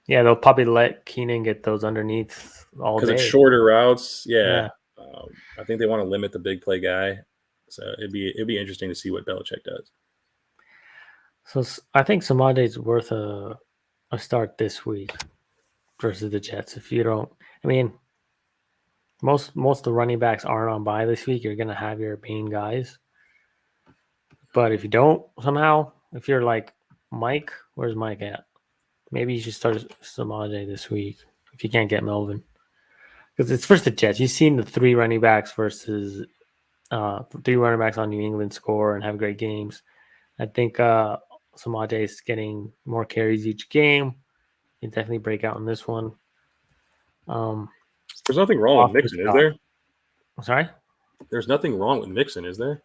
Yeah, they'll probably let Keenan get those underneath all day. Because it's shorter routes. Yeah. I think they want to limit the big play guy. So it'd be interesting to see what Belichick does. So I think Samade is worth a start this week versus the Jets. If you don't, I mean, most of the running backs aren't on bye this week. You're going to have your main guys. But if you don't somehow, if you're like Mike, where's Mike at? Maybe you should start Samade this week if you can't get Melvin. Because it's versus the Jets. You've seen the three running backs versus three running backs on New England score and have great games. I think Samade is getting more carries each game. He can definitely break out in this one. There's nothing wrong with Mixon, is there? I'm sorry? There's nothing wrong with Mixon, is there?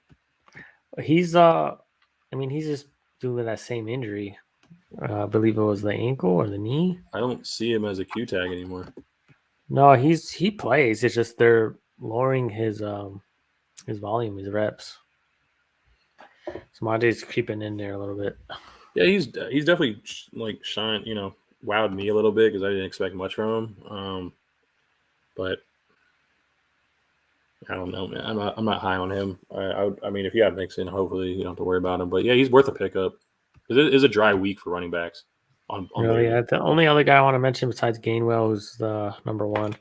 He's he's just doing that same injury. I believe it was the ankle or the knee. I don't see him as a Q tag anymore. No, he plays. It's just they're lowering his volume, his reps. Samade's creeping in there a little bit. Yeah, he's definitely like wowed me a little bit because I didn't expect much from him. But I don't know, man. I'm not high on him. I mean, if you have Mixon, hopefully you don't have to worry about him. But yeah, he's worth a pickup. It is a dry week for running backs. The only other guy I want to mention besides Gainwell is the number one,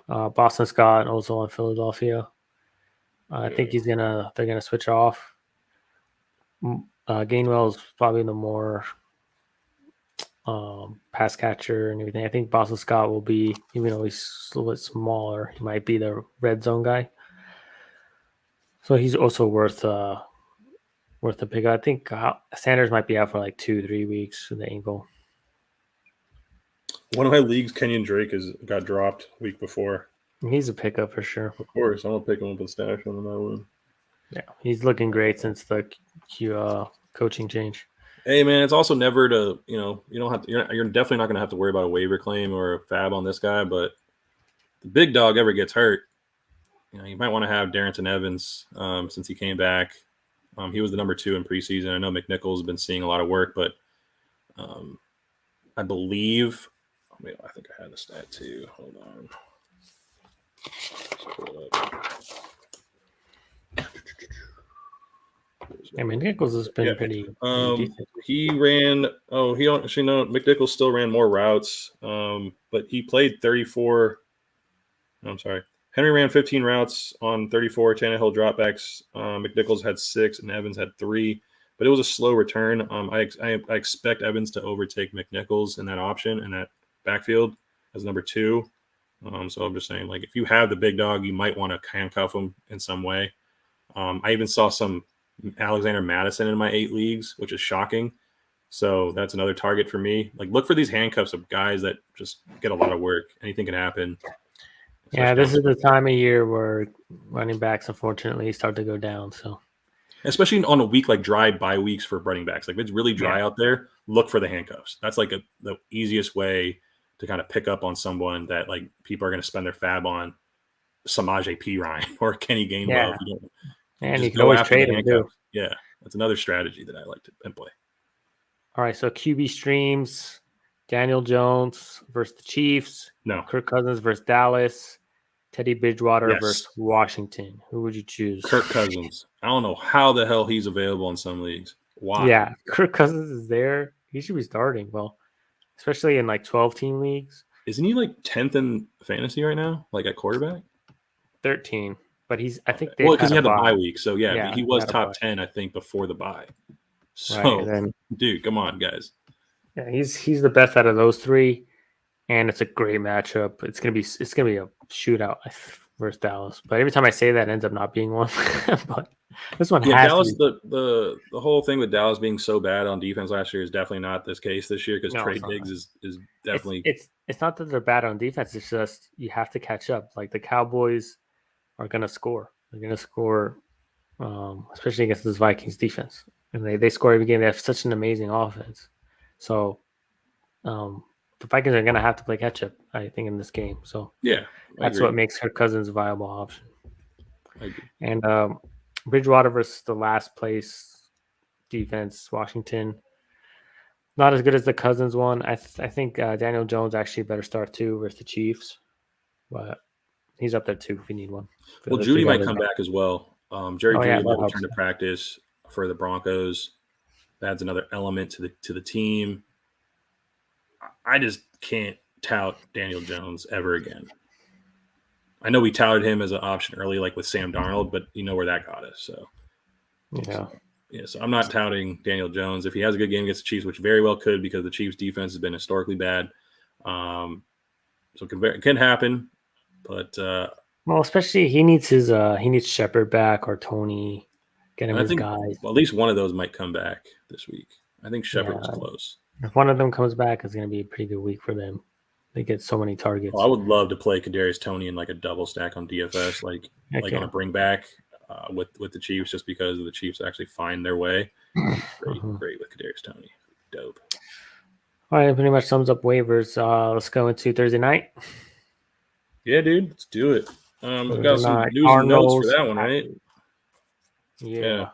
Boston Scott, also on Philadelphia. I think they're gonna switch off. Gainwell is probably the more pass catcher and everything. I think Boston Scott will be, even though he's a little bit smaller, he might be the red zone guy. So he's also worth worth the pick. I think Sanders might be out for like 2-3 weeks with the ankle. One of my leagues, Kenyon Drake, got dropped week before. He's a pickup for sure. Of course, I'm gonna pick him up and stash him in that one. Yeah, he's looking great since the coaching change. Hey man, it's also never to you don't have to. You're definitely not gonna have to worry about a waiver claim or a fab on this guy, but the big dog ever gets hurt, you might want to have Darren Evans since he came back. He was the number 2 in preseason. I know McNichols has been seeing a lot of work, but I believe. I think I had the stat too. Hold on. Let's pull it up. I mean, Nichols has been pretty decent. He ran. Oh, he don't actually know. McNichols still ran more routes, but he played 34. I'm sorry. Henry ran 15 routes on 34 Tannehill dropbacks. McNichols had 6 and Evans had 3, but it was a slow return. I expect Evans to overtake McNichols in that option in that backfield as number 2. So I'm just saying, like, if you have the big dog, you might want to handcuff him in some way. I even saw some Alexander Madison in my 8 leagues, which is shocking. So that's another target for me. Like, look for these handcuffs of guys that just get a lot of work. Anything can happen. Yeah, this is the time of year where running backs, unfortunately, start to go down. So, especially on a week like dry bye weeks for running backs, like if it's really dry out there, look for the handcuffs. That's like the easiest way to kind of pick up on someone that like people are going to spend their fab on, Samaje Perine or Kenny Gainwell. Yeah. And you can always trade him too. Yeah, that's another strategy that I like to employ. All right, so QB streams: Daniel Jones versus the Chiefs. No. Kirk Cousins versus Dallas. Teddy Bridgewater versus Washington. Who would you choose? Kirk Cousins. I don't know how the hell he's available in some leagues. Why? Yeah, Kirk Cousins is there. He should be starting. Well, especially in like 12-team leagues. Isn't he like 10th in fantasy right now? Like at quarterback? 13. But he's, I think, because he had the bye week. So yeah, he was top 10, I think, before the bye. So, right, dude, come on, guys. Yeah, he's the best out of those 3, and it's a great matchup. It's gonna be a shootout versus Dallas. But every time I say that, it ends up not being one. But this one has Dallas. The whole thing with Dallas being so bad on defense last year is definitely not this case this year because Trey Diggs is definitely. It's not that they're bad on defense. It's just you have to catch up. Like the Cowboys are gonna score. They're gonna score, especially against this Vikings defense. And they score every game. They have such an amazing offense. So the Vikings are going to have to play catch-up, I think, in this game. So yeah, that's what makes Kirk Cousins a viable option. I agree. And Bridgewater versus the last place defense, Washington. Not as good as the Cousins one. I think Daniel Jones actually better start too versus the Chiefs. But he's up there too if you need one. Well, Judy might come back as well. Jerry Judy might return to practice for the Broncos. That's another element to the team. I just can't tout Daniel Jones ever again. I know we touted him as an option early, like with Sam Darnold, but you know where that got us. So so I'm not touting Daniel Jones. If he has a good game against the Chiefs, which very well could because the Chiefs defense has been historically bad. So it can happen, but well, especially he needs Shepard back or Tony. Get him his guys. Well, at least one of those might come back this week. I think Shepard was close. If one of them comes back, it's going to be a pretty good week for them. They get so many targets. I would love to play Kadarius Toney in like a double stack on DFS, like on a bring back with the Chiefs, just because the Chiefs actually find their way. Great with Kadarius Toney. Dope. All right, pretty much sums up waivers. Let's go into Thursday night. Yeah, dude, let's do it. We got some news and notes for that one, right? Yeah.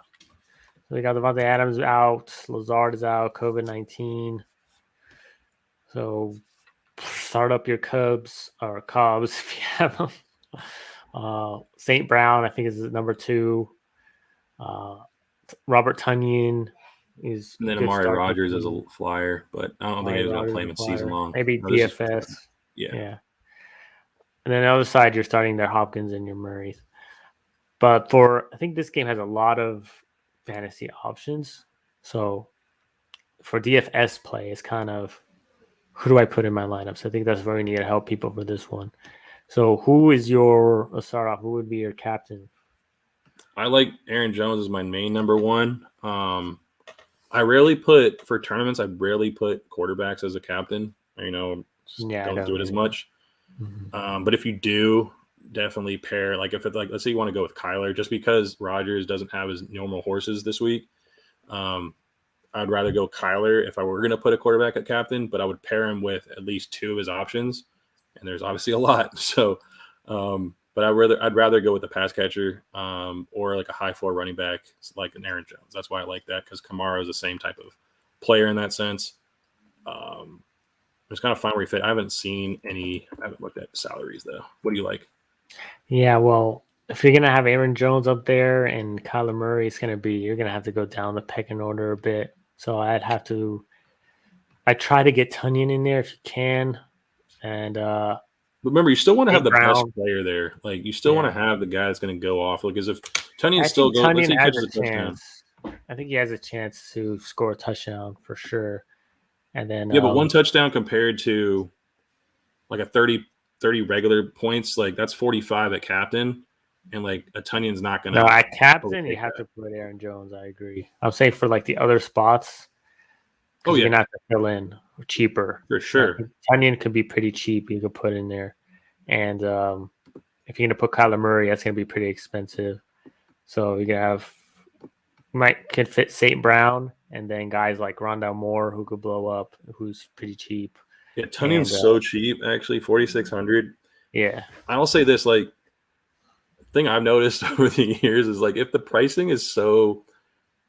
So we got Devontae Adams out. Lazard is out. COVID-19. So start up your Cubs if you have them. St. Brown, I think, is number 2. Robert Tonyan is. And then Amari Rodgers as a flyer, but I don't think he's going to play him in season long. Maybe DFS. Yeah. And then the other side, you're starting their Hopkins and your Murrays. But I think this game has a lot of fantasy options. So for DFS play, it's kind of who do I put in my lineups? I think that's where we need to help people for this one. So let's start off. Who would be your captain? I like Aaron Jones as my main number one. I rarely put for tournaments. I rarely put quarterbacks as a captain. Don't do it as much. Mm-hmm. But if you do, definitely pair let's say you want to go with Kyler, just because Rodgers doesn't have his normal horses this week. I'd rather go Kyler if I were going to put a quarterback at captain, but I would pair him with at least two of his options, and there's obviously a lot. So, but I'd rather go with the pass catcher or like a high floor running back like an Aaron Jones. That's why I like that, because Kamara is the same type of player in that sense. It's kind of fine where he fit. I haven't looked at salaries though. What do you like? Yeah, well, if you're gonna have Aaron Jones up there and Kyler Murray, you're gonna have to go down the pecking order a bit. So I try to get Tunyon in there if you can, and but remember, you still want to have the Brown. best player there. Like, you still want to have the guy that's going to go off. Like, as if Tunyon still goes, Tunyon let's say he catches has a touchdown. I think he has a chance to score a touchdown for sure. And then but one touchdown compared to like a 30 regular points, like that's 45 at captain, and like a Tunyon's not going to. No, at captain you have to put Aaron Jones. I agree. I'm saying for like the other spots. Oh yeah, you're gonna have to fill in cheaper for sure. Tunyon could be pretty cheap. You could put in there, and if you're gonna put Kyler Murray, that's gonna be pretty expensive. So you could fit St. Brown, and then guys like Rondale Moore who could blow up, who's pretty cheap. Yeah, Tunyon's so cheap, actually, 4,600. Yeah, I'll say this: like, thing I've noticed over the years is like if the pricing is so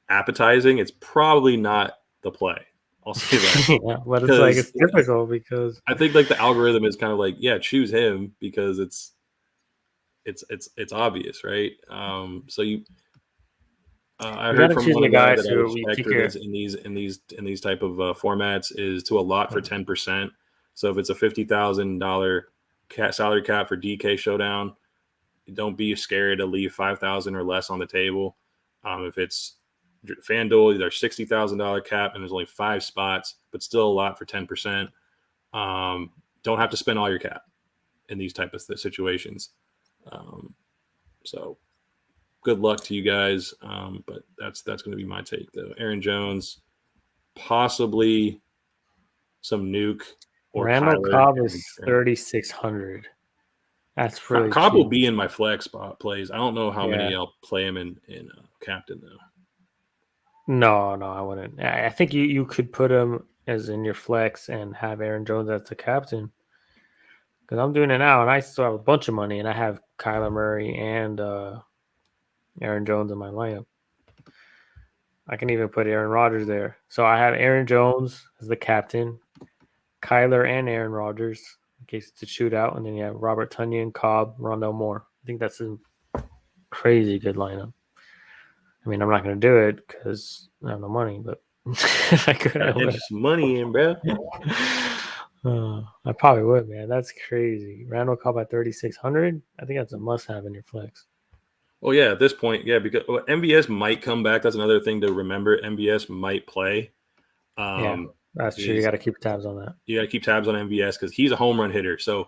appetizing, it's probably not the play. I'll say that. Yeah, but it's difficult because I think like the algorithm is kind of like, choose him because it's obvious, right? So I heard from one guy that I respect in these type of formats is to allot for 10%. So if it's a $50,000 salary cap for DK showdown, don't be scared to leave $5,000 or less on the table. If it's FanDuel, there's $60,000 cap and there's only 5 spots, but still a lot for 10%. Don't have to spend all your cap in these type of situations. So good luck to you guys. But that's going to be my take though. Aaron Jones, possibly some nuke. Or Randall Cobb is 3,600. That's really Cobb cheap. will be in my flex spot plays. I don't know how many I'll play him in captain though. No, I wouldn't. I think you could put him as in your flex and have Aaron Jones as the captain. Because I'm doing it now, and I still have a bunch of money, and I have Kyler Murray and Aaron Jones in my lineup. I can even put Aaron Rodgers there. So I have Aaron Jones as the captain, Kyler and Aaron Rodgers in case it's a shootout, and then you have Robert Tunyon, Cobb, Rondale Moore. I think that's a crazy good lineup. I mean, I'm not going to do it because I have no money, but I could. Get some money in, bro. I probably would, man. That's crazy. Randall Cobb at 3,600. I think that's a must-have in your flex. Well, yeah, at this point, because MVS might come back. That's another thing to remember. MVS might play. That's true. You got to keep tabs on that. You got to keep tabs on MVS because he's a home run hitter. So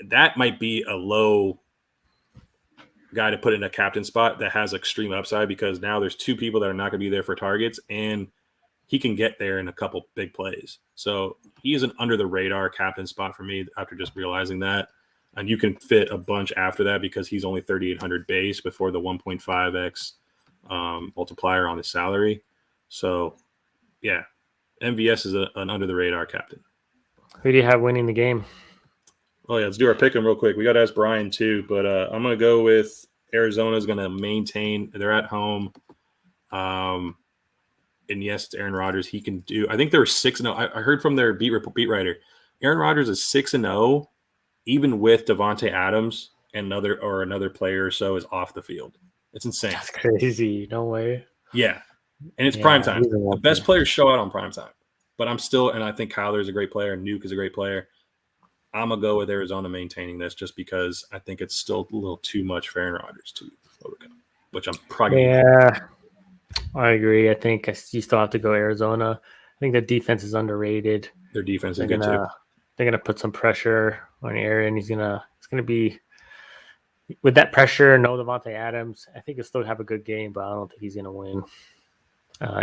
that might be a low guy to put in a captain spot that has extreme upside, because now there's 2 people that are not going to be there for targets, and he can get there in a couple big plays. So he is an under the radar captain spot for me after just realizing that. And you can fit a bunch after that because he's only 3,800 base before the 1.5x multiplier on his salary. So yeah, MVS is an under the radar captain. Who do you have winning the game? Oh yeah, let's do our pick 'em real quick. We got to ask Brian too, but I'm going to go with Arizona's going to maintain. They're at home. And yes, it's Aaron Rodgers. He can do. I think they're 6-0. I heard from their beat writer, Aaron Rodgers is 6-0, even with Devontae Adams and another player or so is off the field. It's insane. That's crazy. No way. Yeah, and it's prime time. The best players show out on prime time. But I'm still, and I think Kyler is a great player, and Nuke is a great player. I'm gonna go with Arizona maintaining this just because I think it's still a little too much for Aaron Rodgers to overcome, which I'm probably. Yeah, I agree. I think you still have to go Arizona. I think the defense is underrated. Their defense is good too. They're gonna put some pressure on Aaron. It's gonna be with that pressure, no Devontae Adams, I think he'll still have a good game, but I don't think he's going to win.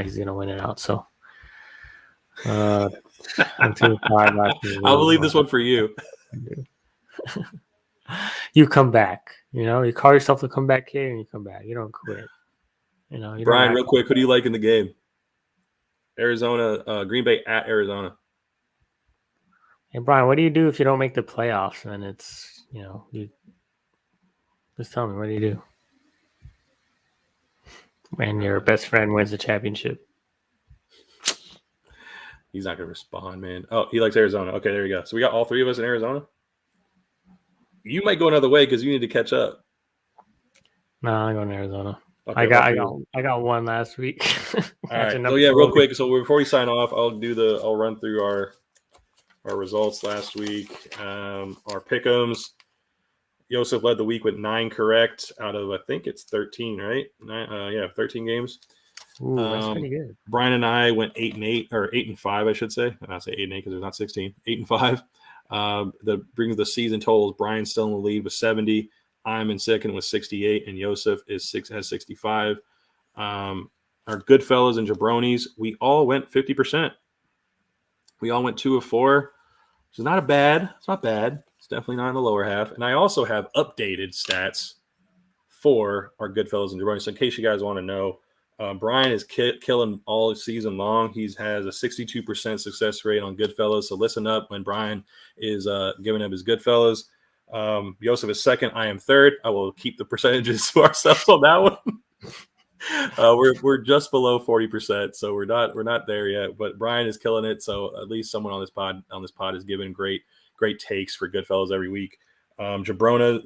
He's going to win it out. So, I'm 2-5. I'll believe this one for you. You come back. You call yourself the comeback kid, and you come back. You don't quit. You Brian, real quick, who do you like in the game? Arizona, Green Bay at Arizona. Hey, Brian, what do you do if you don't make the playoffs? And it's, you just tell me, what do you do? When your best friend wins the championship. He's not going to respond, man. Oh, he likes Arizona. Okay, there you go. So we got all three of us in Arizona. You might go another way because you need to catch up. No, I'm going to Arizona. Okay, I got one last week. All right. So yeah, real quick. So before we sign off, I'll run through our results last week. Our pick'ems. Joseph led the week with 9 correct out of, I think it's 13, right? 13 games. Ooh, that's pretty good. Brian and I went 8-8 or 8-5, I should say. And I say 8-8 because there's not 16. 8-5. That brings the season totals. Brian's still in the lead with 70. I'm in second with 68, and Joseph has 65. Our good fellas and jabronis, we all went 50%. We all went 2 of 4, which is not bad. It's not bad. It's definitely not in the lower half. And I also have updated stats for our good fellas and jabronis. So in case you guys want to know, Brian is killing all season long. He has a 62% success rate on Goodfellas. So listen up when Brian is giving up his Goodfellas. Joseph is second. I am third. I will keep the percentages to ourselves on that one. We're just below 40%, so we're not there yet. But Brian is killing it. So at least someone on this pod is giving great takes for Goodfellas every week. Jabronis,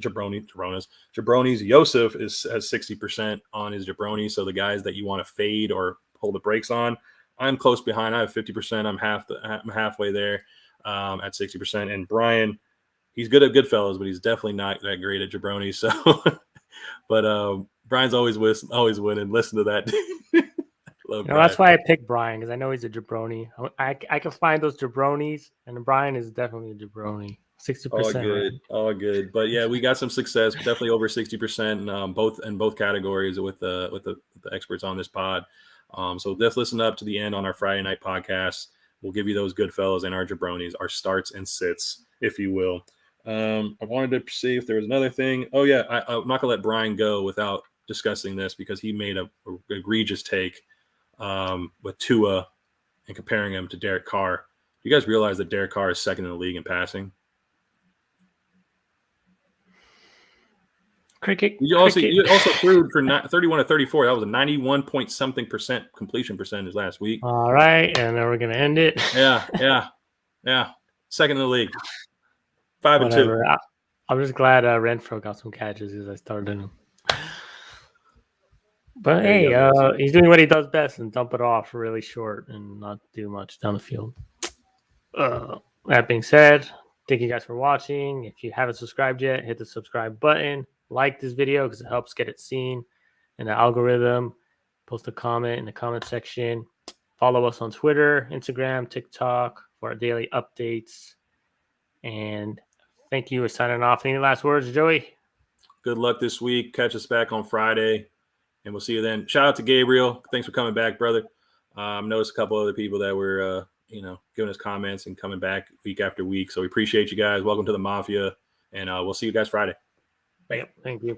Joseph has 60% on his Jabroni. So the guys that you want to fade or pull the brakes on, I'm close behind. I have 50%. I'm halfway there at 60%. And Brian, he's good at Goodfellas, but he's definitely not that great at Jabroni. So, but Brian's always winning. Listen to that. That's why I picked Brian, because I know he's a jabroni. I can find those jabronis, and Brian is definitely a jabroni. 60%. All good. But yeah, we got some success, definitely over 60% in both categories with the experts on this pod. So just listen up to the end on our Friday night podcast. We'll give you those good fellows and our jabronis, our starts and sits, if you will. I wanted to see if there was another thing. Oh yeah, I'm not gonna let Brian go without discussing this because he made a egregious take with Tua and comparing him to Derek Carr. Do you guys realize that Derek Carr is second in the league in passing? You also threw for 31 to 34. That was a 91 point something percent completion percentage last week. All right, and then we're gonna end it. Yeah. Second in the league. 5-2. I'm just glad Renfro got some catches as I started him. But he's doing what he does best and dump it off really short and not do much down the field. That being said, thank you guys for watching. If you haven't subscribed yet, hit the subscribe button. Like this video because it helps get it seen in the algorithm. Post a comment in the comment section. Follow us on Twitter, Instagram, TikTok for our daily updates. And thank you for signing off. Any last words, Joey? Good luck this week. Catch us back on Friday, and we'll see you then. Shout out to Gabriel. Thanks for coming back, brother. Noticed a couple other people that were, giving us comments and coming back week after week. So we appreciate you guys. Welcome to the Mafia, and we'll see you guys Friday. Thank you.